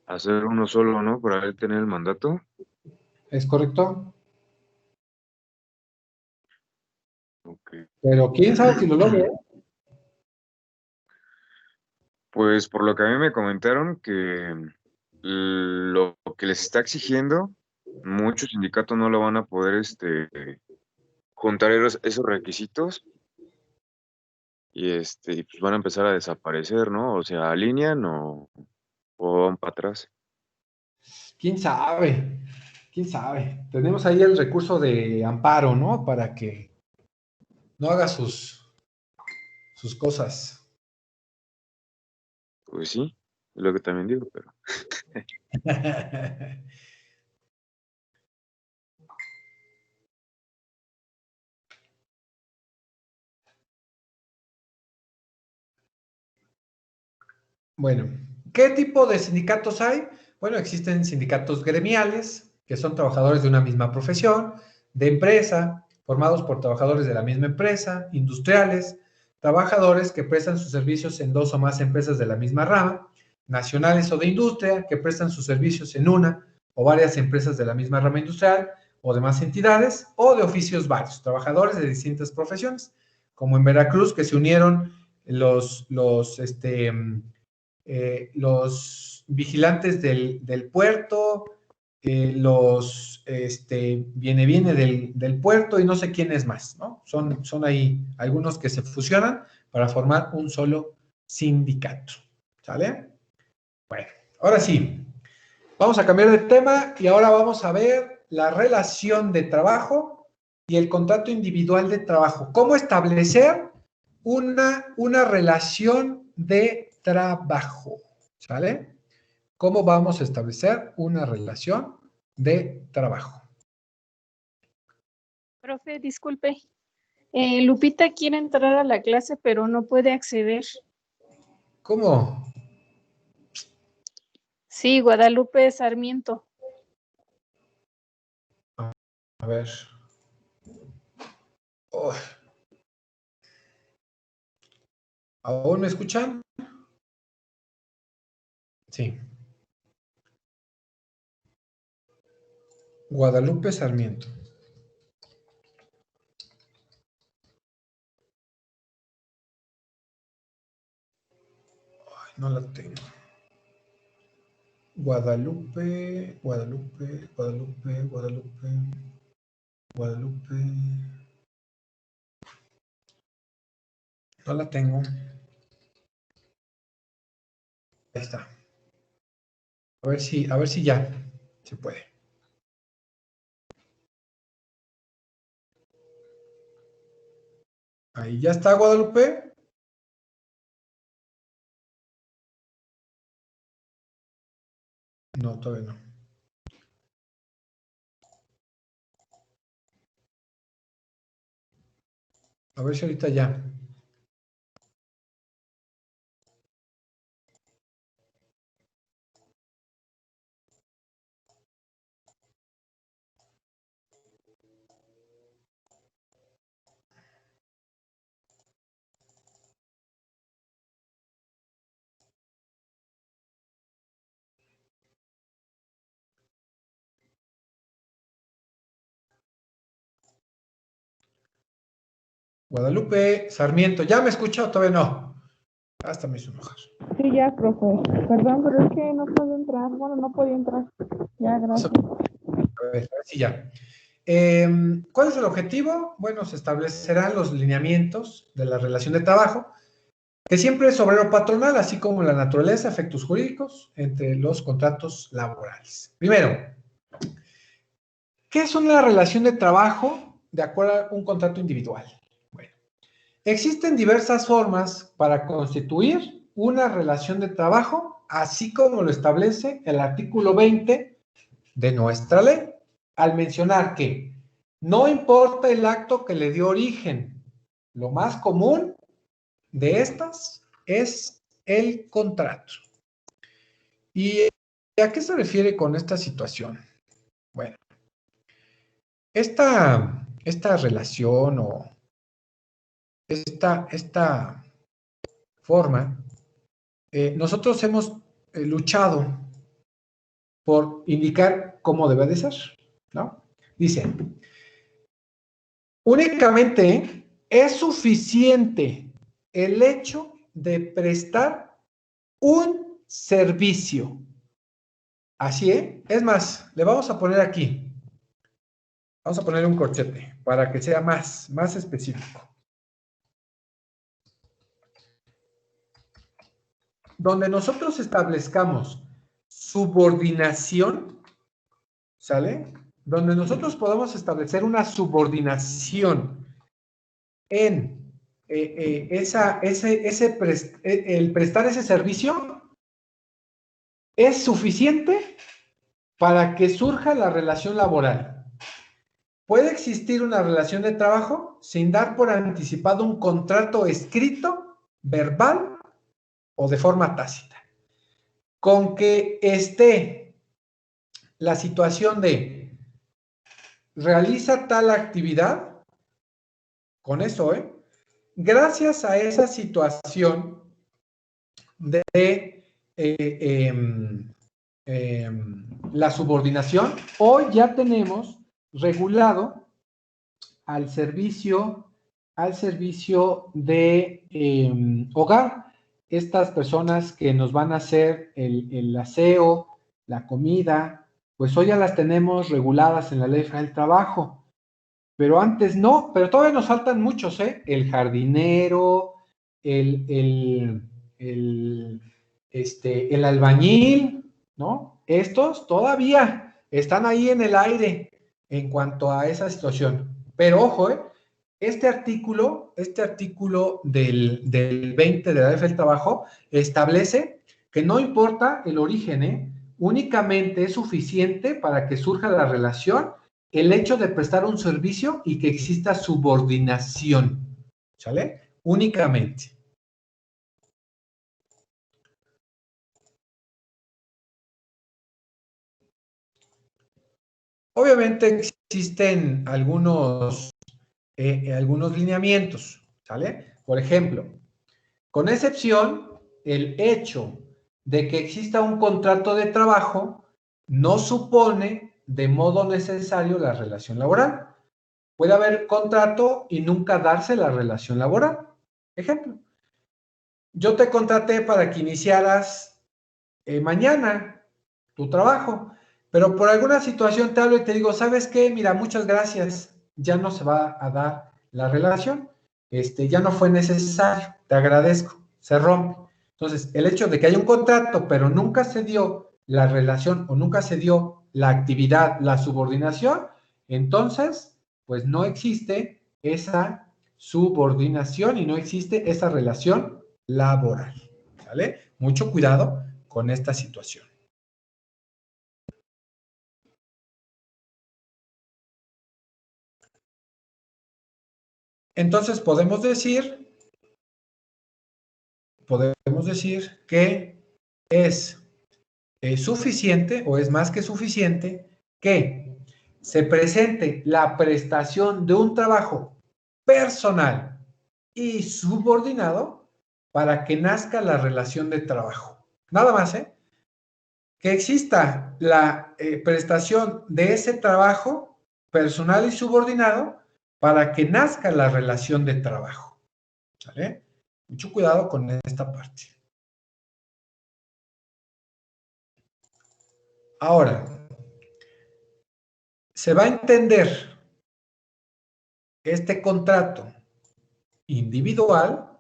hacer uno solo, ¿no? Para él tener el mandato. ¿Es correcto? Ok. Pero quién sabe si lo logre, ¿eh? Pues por lo que a mí me comentaron que lo que les está exigiendo, muchos sindicatos no lo van a poder juntar esos requisitos y pues van a empezar a desaparecer, ¿no? O sea, alinean o van para atrás. ¿Quién sabe? ¿Quién sabe? Tenemos ahí el recurso de amparo, ¿no? Para que no haga sus cosas. Pues sí, es lo que también digo, pero Bueno, ¿qué tipo de sindicatos hay? Bueno, existen sindicatos gremiales, que son trabajadores de una misma profesión, de empresa, formados por trabajadores de la misma empresa, industriales, trabajadores que prestan sus servicios en dos o más empresas de la misma rama, nacionales o de industria, que prestan sus servicios en una o varias empresas de la misma rama industrial o demás entidades, o de oficios varios, trabajadores de distintas profesiones, como en Veracruz, que se unieron los vigilantes del puerto, viene del puerto y no sé quién es más, ¿no? Son ahí algunos que se fusionan para formar un solo sindicato, ¿sale? Bueno, ahora sí, vamos a cambiar de tema y ahora vamos a ver la relación de trabajo y el contrato individual de trabajo. ¿Cómo establecer una relación de trabajo? ¿Sale? ¿Cómo vamos a establecer una relación de trabajo? Profe, disculpe. Lupita quiere entrar a la clase, pero no puede acceder. ¿Cómo? Sí, Guadalupe Sarmiento. A ver. Oh, ¿aún me escuchan? Sí. Guadalupe Sarmiento. Ay, no la tengo. Guadalupe, Guadalupe, Guadalupe, Guadalupe, Guadalupe. No la tengo. Ahí está. A ver si ya se puede. Ahí ya está, Guadalupe. No, todavía no. A ver si ahorita ya. Guadalupe Sarmiento, ¿ya me escucha o todavía no? Hasta me hizo enojar. Sí, ya, profe. Perdón, pero es que no puedo entrar. Bueno, no podía entrar. Ya, gracias. A ver si ya. ¿Cuál es el objetivo? Bueno, se establecerán los lineamientos de la relación de trabajo, que siempre es obrero patronal, así como la naturaleza, efectos jurídicos entre los contratos laborales. Primero, ¿qué es una relación de trabajo de acuerdo a un contrato individual? Bueno, existen diversas formas para constituir una relación de trabajo, así como lo establece el artículo 20 de nuestra ley, al mencionar que no importa el acto que le dio origen, lo más común de estas es el contrato. ¿Y a qué se refiere con esta situación? Bueno, esta relación o esta forma, nosotros hemos luchado por indicar cómo debe de ser, ¿no? Dice, únicamente es suficiente el hecho de prestar un servicio. Así, ¿eh? Es más, le vamos a poner aquí. Vamos a poner un corchete para que sea más específico. Donde nosotros establezcamos subordinación, ¿sale? Donde nosotros podemos establecer una subordinación en el prestar ese servicio, es suficiente para que surja la relación laboral. Puede existir una relación de trabajo sin dar por anticipado un contrato escrito, verbal o de forma tácita. Con que esté la situación de realiza tal actividad, con eso, gracias a esa situación de la subordinación, hoy ya tenemos regulado al servicio de hogar, estas personas que nos van a hacer el aseo, la comida, pues hoy ya las tenemos reguladas en la Ley Federal del Trabajo, pero antes no, pero todavía nos faltan muchos, el jardinero, el albañil, ¿no? Estos todavía están ahí en el aire en cuanto a esa situación. Pero ojo, este artículo del 20 de la Ley del Trabajo establece que no importa el origen, únicamente es suficiente para que surja la relación el hecho de prestar un servicio y que exista subordinación, ¿sale? Únicamente. Obviamente existen algunos lineamientos, ¿sale? Por ejemplo, con excepción, el hecho de que exista un contrato de trabajo no supone de modo necesario la relación laboral. Puede haber contrato y nunca darse la relación laboral. Ejemplo, yo te contraté para que iniciaras mañana tu trabajo, pero por alguna situación te hablo y te digo, ¿sabes qué? Mira, muchas gracias, ya no se va a dar la relación, ya no fue necesario, te agradezco, se rompe. Entonces, el hecho de que haya un contrato, pero nunca se dio la relación o nunca se dio la actividad, la subordinación, entonces, pues no existe esa subordinación y no existe esa relación laboral, ¿vale? Mucho cuidado con esta situación. Entonces podemos decir que es suficiente o es más que suficiente que se presente la prestación de un trabajo personal y subordinado para que nazca la relación de trabajo. Nada más, que exista la prestación de ese trabajo personal y subordinado para que nazca la relación de trabajo. ¿Vale? Mucho cuidado con esta parte. Ahora, se va a entender este contrato individual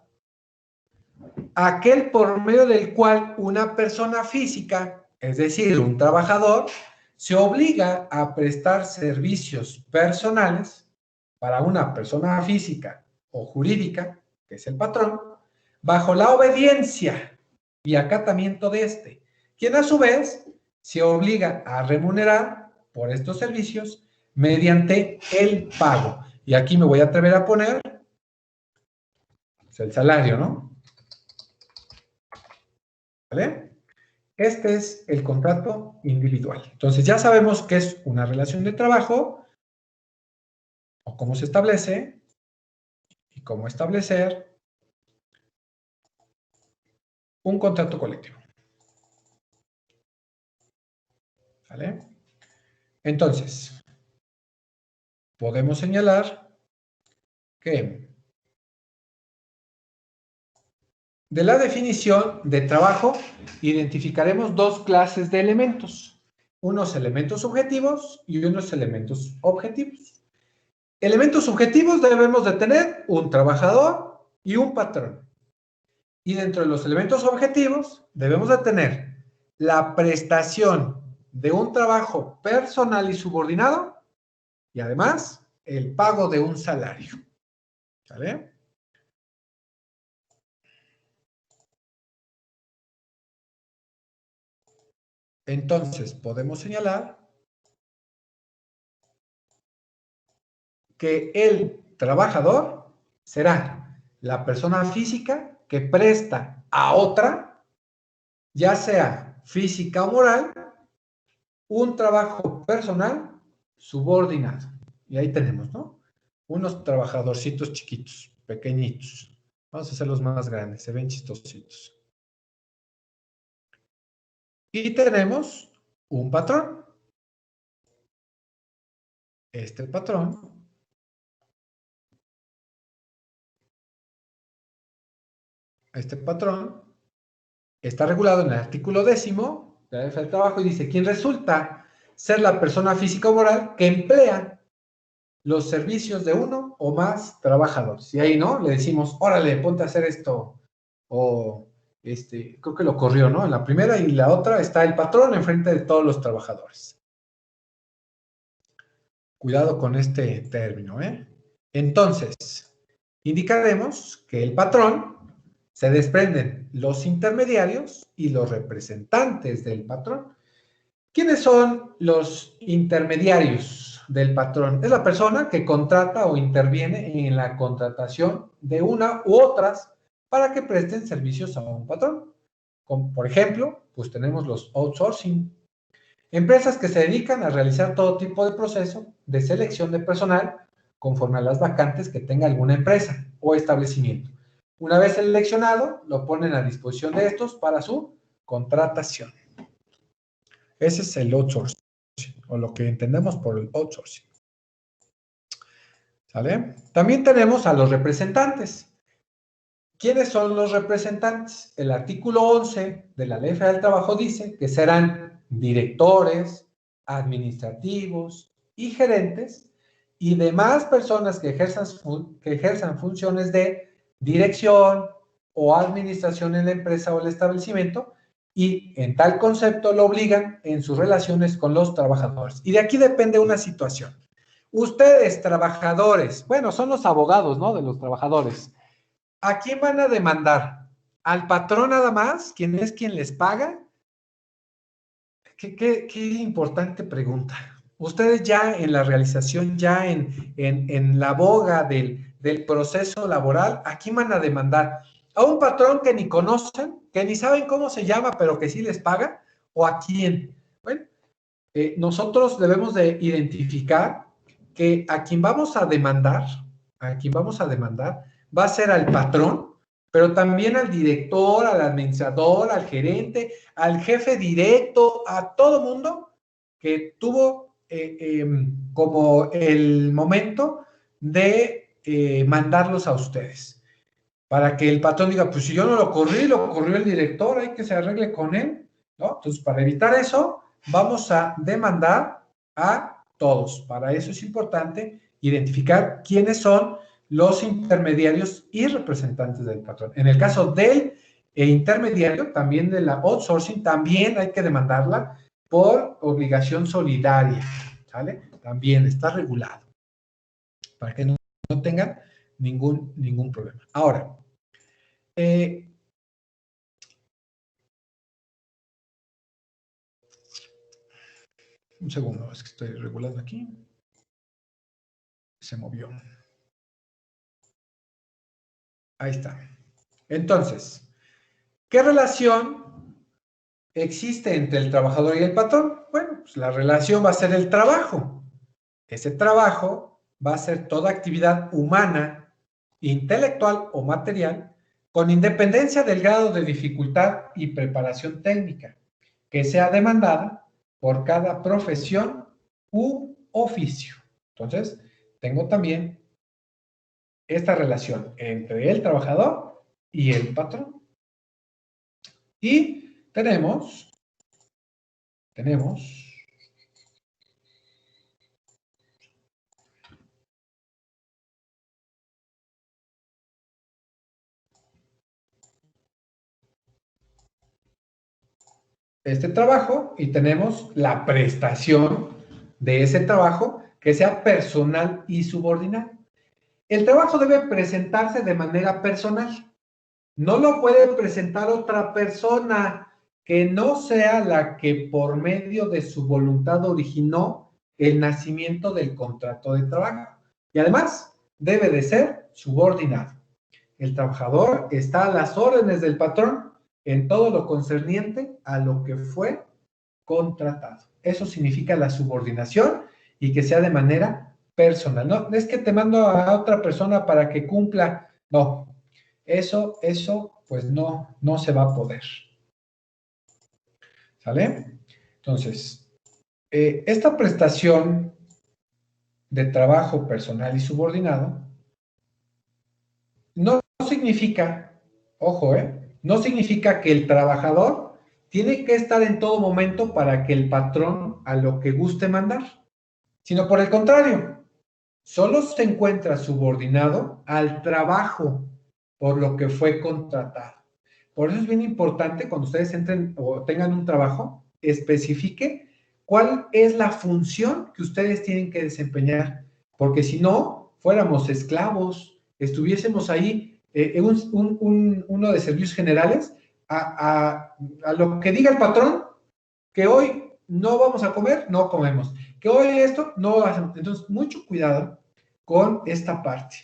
aquel por medio del cual una persona física, es decir, un trabajador, se obliga a prestar servicios personales para una persona física o jurídica, que es el patrón, bajo la obediencia y acatamiento de éste, quien a su vez se obliga a remunerar por estos servicios mediante el pago. Y aquí me voy a atrever a poner el salario, ¿no? ¿Vale? Este es el contrato individual. Entonces ya sabemos que es una relación de trabajo o cómo se establece y cómo establecer un contrato colectivo. ¿Vale? Entonces, podemos señalar que de la definición de trabajo identificaremos dos clases de elementos, unos elementos subjetivos y unos elementos objetivos. Elementos subjetivos debemos de tener un trabajador y un patrón. Y dentro de los elementos objetivos debemos de tener la prestación de un trabajo personal y subordinado y además el pago de un salario. ¿Vale? Entonces, podemos señalar que el trabajador será la persona física que presta a otra, ya sea física o moral, un trabajo personal subordinado. Y ahí tenemos, ¿no? Unos trabajadorcitos chiquitos, pequeñitos. Vamos a hacerlos más grandes, se ven chistositos. Y tenemos un patrón. Este patrón está regulado en el artículo 10 de la ley del trabajo y dice, ¿quién resulta ser la persona física o moral que emplea los servicios de uno o más trabajadores? Y ahí, ¿no? Le decimos, órale, ponte a hacer esto. O, creo que lo corrió, ¿no? En la primera y la otra está el patrón enfrente de todos los trabajadores. Cuidado con este término, ¿eh? Entonces, indicaremos que el patrón se desprenden los intermediarios y los representantes del patrón. ¿Quiénes son los intermediarios del patrón? Es la persona que contrata o interviene en la contratación de una u otras para que presten servicios a un patrón. Como, por ejemplo, pues tenemos los outsourcing. Empresas que se dedican a realizar todo tipo de proceso de selección de personal conforme a las vacantes que tenga alguna empresa o establecimiento. Una vez seleccionado, lo ponen a disposición de estos para su contratación. Ese es el outsourcing, o lo que entendemos por el outsourcing. ¿Sale? También tenemos a los representantes. ¿Quiénes son los representantes? El artículo 11 de la Ley Federal del Trabajo dice que serán directores, administrativos y gerentes y demás personas que ejerzan funciones de dirección o administración en la empresa o el establecimiento y en tal concepto lo obligan en sus relaciones con los trabajadores. Y de aquí depende una situación. Ustedes, trabajadores, bueno, son los abogados, ¿no? De los trabajadores. ¿A quién van a demandar? ¿Al patrón nada más? ¿Quién es quien les paga? Qué importante pregunta. Ustedes ya en la realización, ya en la boga del proceso laboral, ¿a quién van a demandar? ¿A un patrón que ni conocen, que ni saben cómo se llama, pero que sí les paga? ¿O a quién? Bueno, nosotros debemos de identificar que a quien vamos a demandar, va a ser al patrón, pero también al director, al administrador, al gerente, al jefe directo, a todo mundo que tuvo como el momento de mandarlos a ustedes. Para que el patrón diga, pues si yo no lo corrí, lo corrió el director, hay que se arregle con él, ¿no? Entonces, para evitar eso, vamos a demandar a todos. Para eso es importante identificar quiénes son los intermediarios y representantes del patrón. En el caso del intermediario, también de la outsourcing, también hay que demandarla por obligación solidaria, ¿sale? También está regulado, para que no tengan ningún problema. Ahora, un segundo, es que estoy regulando aquí. Se movió. Ahí está. Entonces, ¿qué relación existe entre el trabajador y el patrón? Bueno, pues la relación va a ser el trabajo. Ese trabajo va a ser toda actividad humana, intelectual o material, con independencia del grado de dificultad y preparación técnica, que sea demandada por cada profesión u oficio. Entonces, tengo también esta relación entre el trabajador y el patrón. Y tenemos este trabajo y tenemos la prestación de ese trabajo que sea personal y subordinado. El trabajo debe presentarse de manera personal. No lo puede presentar otra persona que no sea la que por medio de su voluntad originó el nacimiento del contrato de trabajo. Y además, debe de ser subordinado. El trabajador está a las órdenes del patrón en todo lo concerniente a lo que fue contratado. Eso significa la subordinación y que sea de manera personal. No es que te mando a otra persona para que cumpla. No, eso, pues no se va a poder. ¿Sale? Entonces, esta prestación de trabajo personal y subordinado no significa, ojo, no significa que el trabajador tiene que estar en todo momento para que el patrón a lo que guste mandar, sino por el contrario, solo se encuentra subordinado al trabajo por lo que fue contratado. Por eso es bien importante cuando ustedes entren o tengan un trabajo, especifique cuál es la función que ustedes tienen que desempeñar, porque si no, fuéramos esclavos, estuviésemos ahí, uno de servicios generales, a lo que diga el patrón, que hoy no vamos a comer, no comemos, que hoy esto, no hacemos. Entonces, mucho cuidado con esta parte.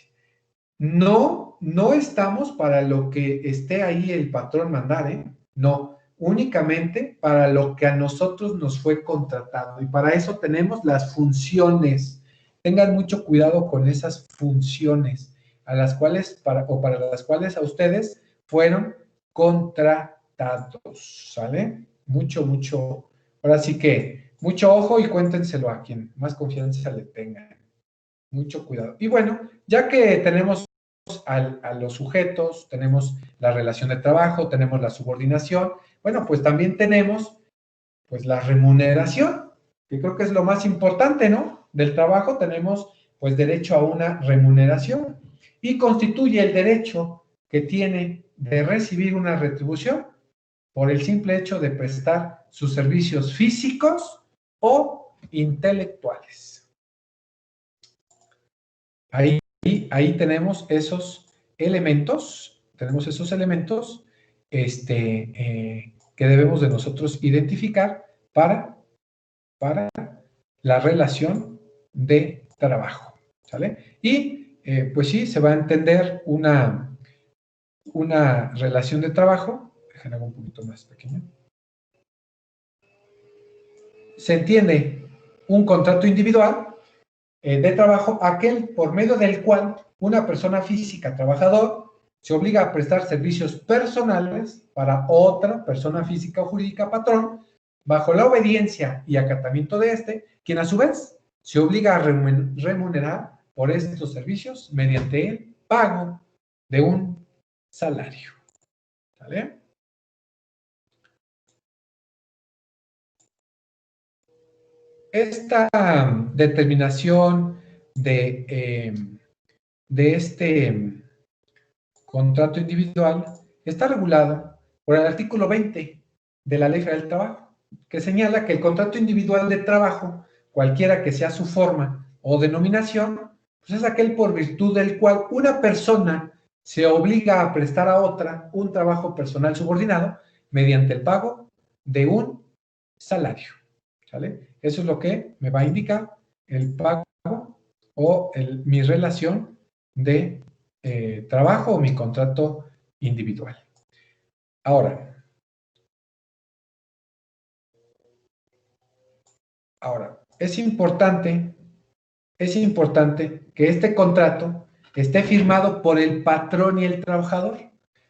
No estamos para lo que esté ahí el patrón mandar, no, únicamente para lo que a nosotros nos fue contratado. Y para eso tenemos las funciones. Tengan mucho cuidado con esas funciones a las cuales, para las cuales a ustedes fueron contratados, ¿sale? Mucho, ahora sí que mucho ojo y cuéntenselo a quien más confianza le tengan. Mucho cuidado. Y bueno, ya que tenemos a los sujetos, tenemos la relación de trabajo, tenemos la subordinación, bueno, pues también tenemos pues la remuneración, que creo que es lo más importante, ¿no? Del trabajo tenemos pues derecho a una remuneración y constituye el derecho que tiene de recibir una retribución por el simple hecho de prestar sus servicios físicos o intelectuales. Ahí tenemos esos elementos, que debemos de nosotros identificar para la relación de trabajo, ¿sale? Y pues sí, se va a entender una relación de trabajo, déjenme hago un poquito más pequeño. Se entiende un contrato individual de trabajo, aquel por medio del cual una persona física, trabajador, se obliga a prestar servicios personales para otra persona física o jurídica, patrón, bajo la obediencia y acatamiento de este, quien a su vez se obliga a remunerar por estos servicios mediante el pago de un salario. ¿Vale? Esta determinación de este contrato individual está regulada por el artículo 20 de la Ley Federal del Trabajo, que señala que el contrato individual de trabajo, cualquiera que sea su forma o denominación, pues es aquel por virtud del cual una persona se obliga a prestar a otra un trabajo personal subordinado mediante el pago de un salario. ¿Sale? Eso es lo que me va a indicar el pago o mi relación de trabajo o mi contrato individual. Ahora, es importante es importante que este contrato esté firmado por el patrón y el trabajador,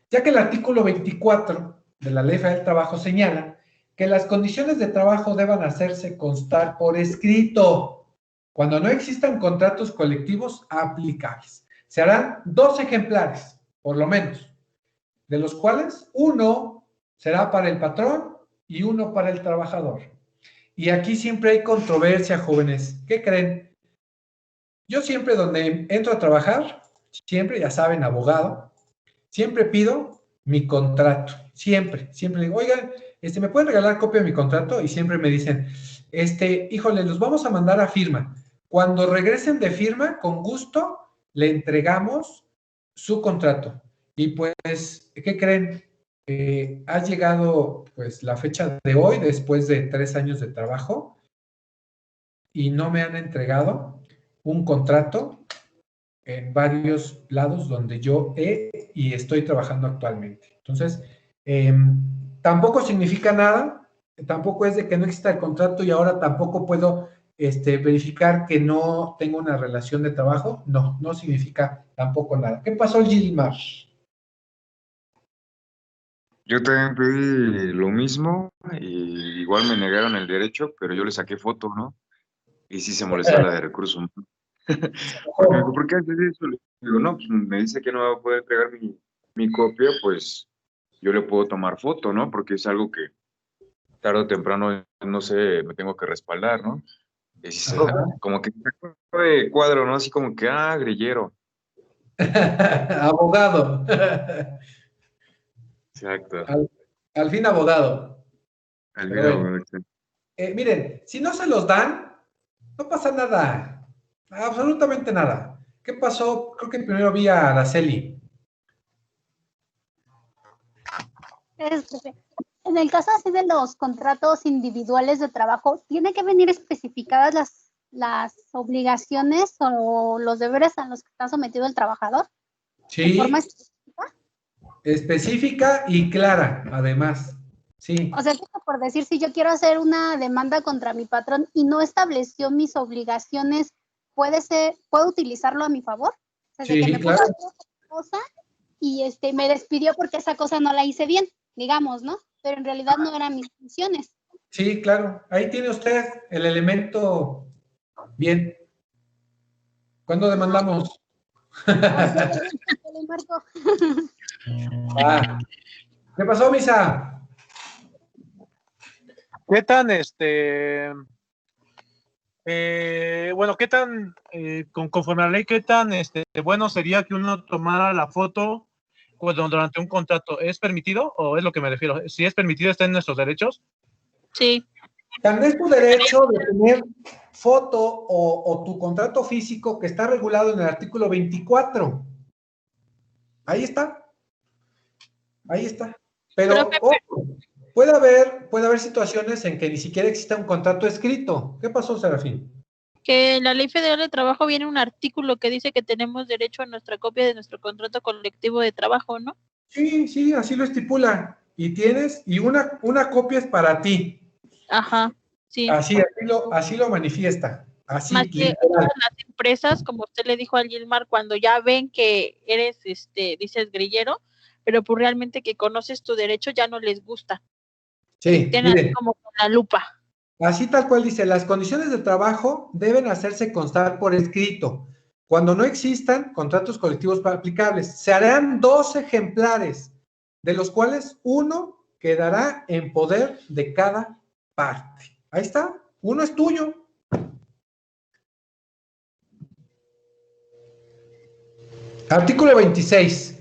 ya que el artículo 24 de la Ley Federal del Trabajo señala que las condiciones de trabajo deban hacerse constar por escrito cuando no existan contratos colectivos aplicables. Se harán 2 ejemplares, por lo menos, de los cuales uno será para el patrón y uno para el trabajador. Y aquí siempre hay controversia, jóvenes. ¿Qué creen? Yo siempre donde entro a trabajar, siempre, ya saben, abogado, siempre pido mi contrato. Siempre digo, oigan, ¿me pueden regalar copia de mi contrato? Y siempre me dicen, híjole, los vamos a mandar a firma. Cuando regresen de firma, con gusto, le entregamos su contrato. Y pues, ¿qué creen? Ha llegado pues la fecha de hoy, después de 3 años de trabajo, y no me han entregado un contrato en varios lados donde yo he y estoy trabajando actualmente. Entonces, tampoco significa nada, tampoco es de que no exista el contrato y ahora tampoco puedo verificar que no tengo una relación de trabajo. No, no significa tampoco nada. ¿Qué pasó, Gilmar? Yo también pedí lo mismo y igual me negaron el derecho, pero yo le saqué foto, ¿no? Y sí se molestó la de recursos humanos. Porque me dijo, ¿por qué haces eso? Le digo, no, pues me dice que no va a poder entregar mi copia, pues yo le puedo tomar foto, ¿no? Porque es algo que tarde o temprano, no sé, me tengo que respaldar, ¿no? Y así como que de cuadro, ¿no? Así como que, grillero. Abogado. Exacto. Al fin abogado. Al Pero fin, bueno. Miren, si no se los dan, no pasa nada. Absolutamente nada. ¿Qué pasó? Creo que primero vi a Araceli. En el caso así de los contratos individuales de trabajo, ¿tiene que venir especificadas las obligaciones o los deberes a los que está sometido el trabajador? Sí. ¿De forma específica? Específica y clara, además. Sí. O sea, por decir, si yo quiero hacer una demanda contra mi patrón y no estableció mis obligaciones, ¿puedo utilizarlo a mi favor? O sea, sí, de que me claro. puso otra cosa y me despidió porque esa cosa no la hice bien, digamos, ¿no? Pero en realidad no eran mis funciones. Sí, claro. Ahí tiene usted el elemento bien. ¿Cuándo demandamos? ¿Qué pasó, Misa? ¿Qué tan, bueno, qué tan, conforme a la ley, qué tan, bueno sería que uno tomara la foto durante un contrato? ¿Es permitido o es lo que me refiero? Si es permitido, ¿está en nuestros derechos? Sí. También es tu derecho de tener foto o tu contrato físico que está regulado en el artículo 24. Ahí está. Ahí está. Pero puede haber situaciones en que ni siquiera exista un contrato escrito. ¿Qué pasó, Serafín? Que en la Ley Federal de Trabajo viene un artículo que dice que tenemos derecho a nuestra copia de nuestro contrato colectivo de trabajo, ¿no? Sí, así lo estipula. Y una copia es para ti. Ajá, sí. Así lo manifiesta. Así, más que todas las empresas, como usted le dijo al Gilmar, cuando ya ven que eres, dices grillero, pero pues realmente que conoces tu derecho ya no les gusta. Sí, tienen como con la lupa. Así tal cual dice, las condiciones de trabajo deben hacerse constar por escrito. Cuando no existan contratos colectivos aplicables, se harán 2 ejemplares, de los cuales uno quedará en poder de cada parte. Ahí está, uno es tuyo. Artículo 26.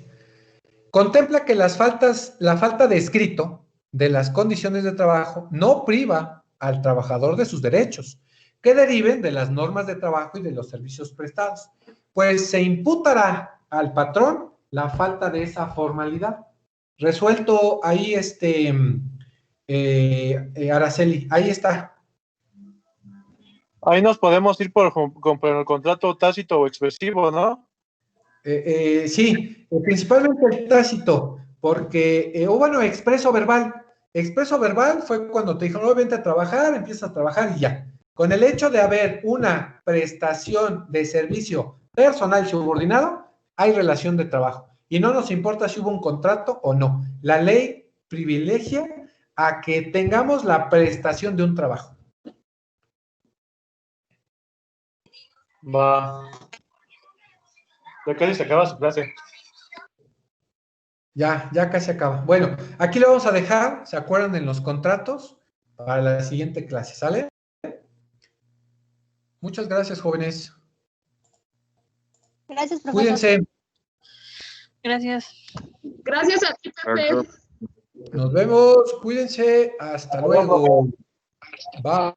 Contempla que la falta de escrito de las condiciones de trabajo no priva al trabajador de sus derechos, que deriven de las normas de trabajo y de los servicios prestados, pues se imputará al patrón la falta de esa formalidad. Resuelto ahí, Araceli, ahí está. Ahí nos podemos ir por el contrato tácito o expresivo, ¿no? Sí, principalmente el tácito, porque, bueno, expreso verbal. Expreso verbal fue cuando te dijeron, no, vente a trabajar, empiezas a trabajar y ya. Con el hecho de haber una prestación de servicio personal subordinado, hay relación de trabajo. Y no nos importa si hubo un contrato o no. La ley privilegia a que tengamos la prestación de un trabajo. Va. Ya casi se acaba su clase. Ya casi acaba. Bueno, aquí lo vamos a dejar, ¿se acuerdan en los contratos? Para la siguiente clase, ¿sale? Muchas gracias, jóvenes. Gracias, profesor. Cuídense. Gracias. Gracias a ti, Pepe. Nos vemos. Cuídense. Hasta luego. Bye.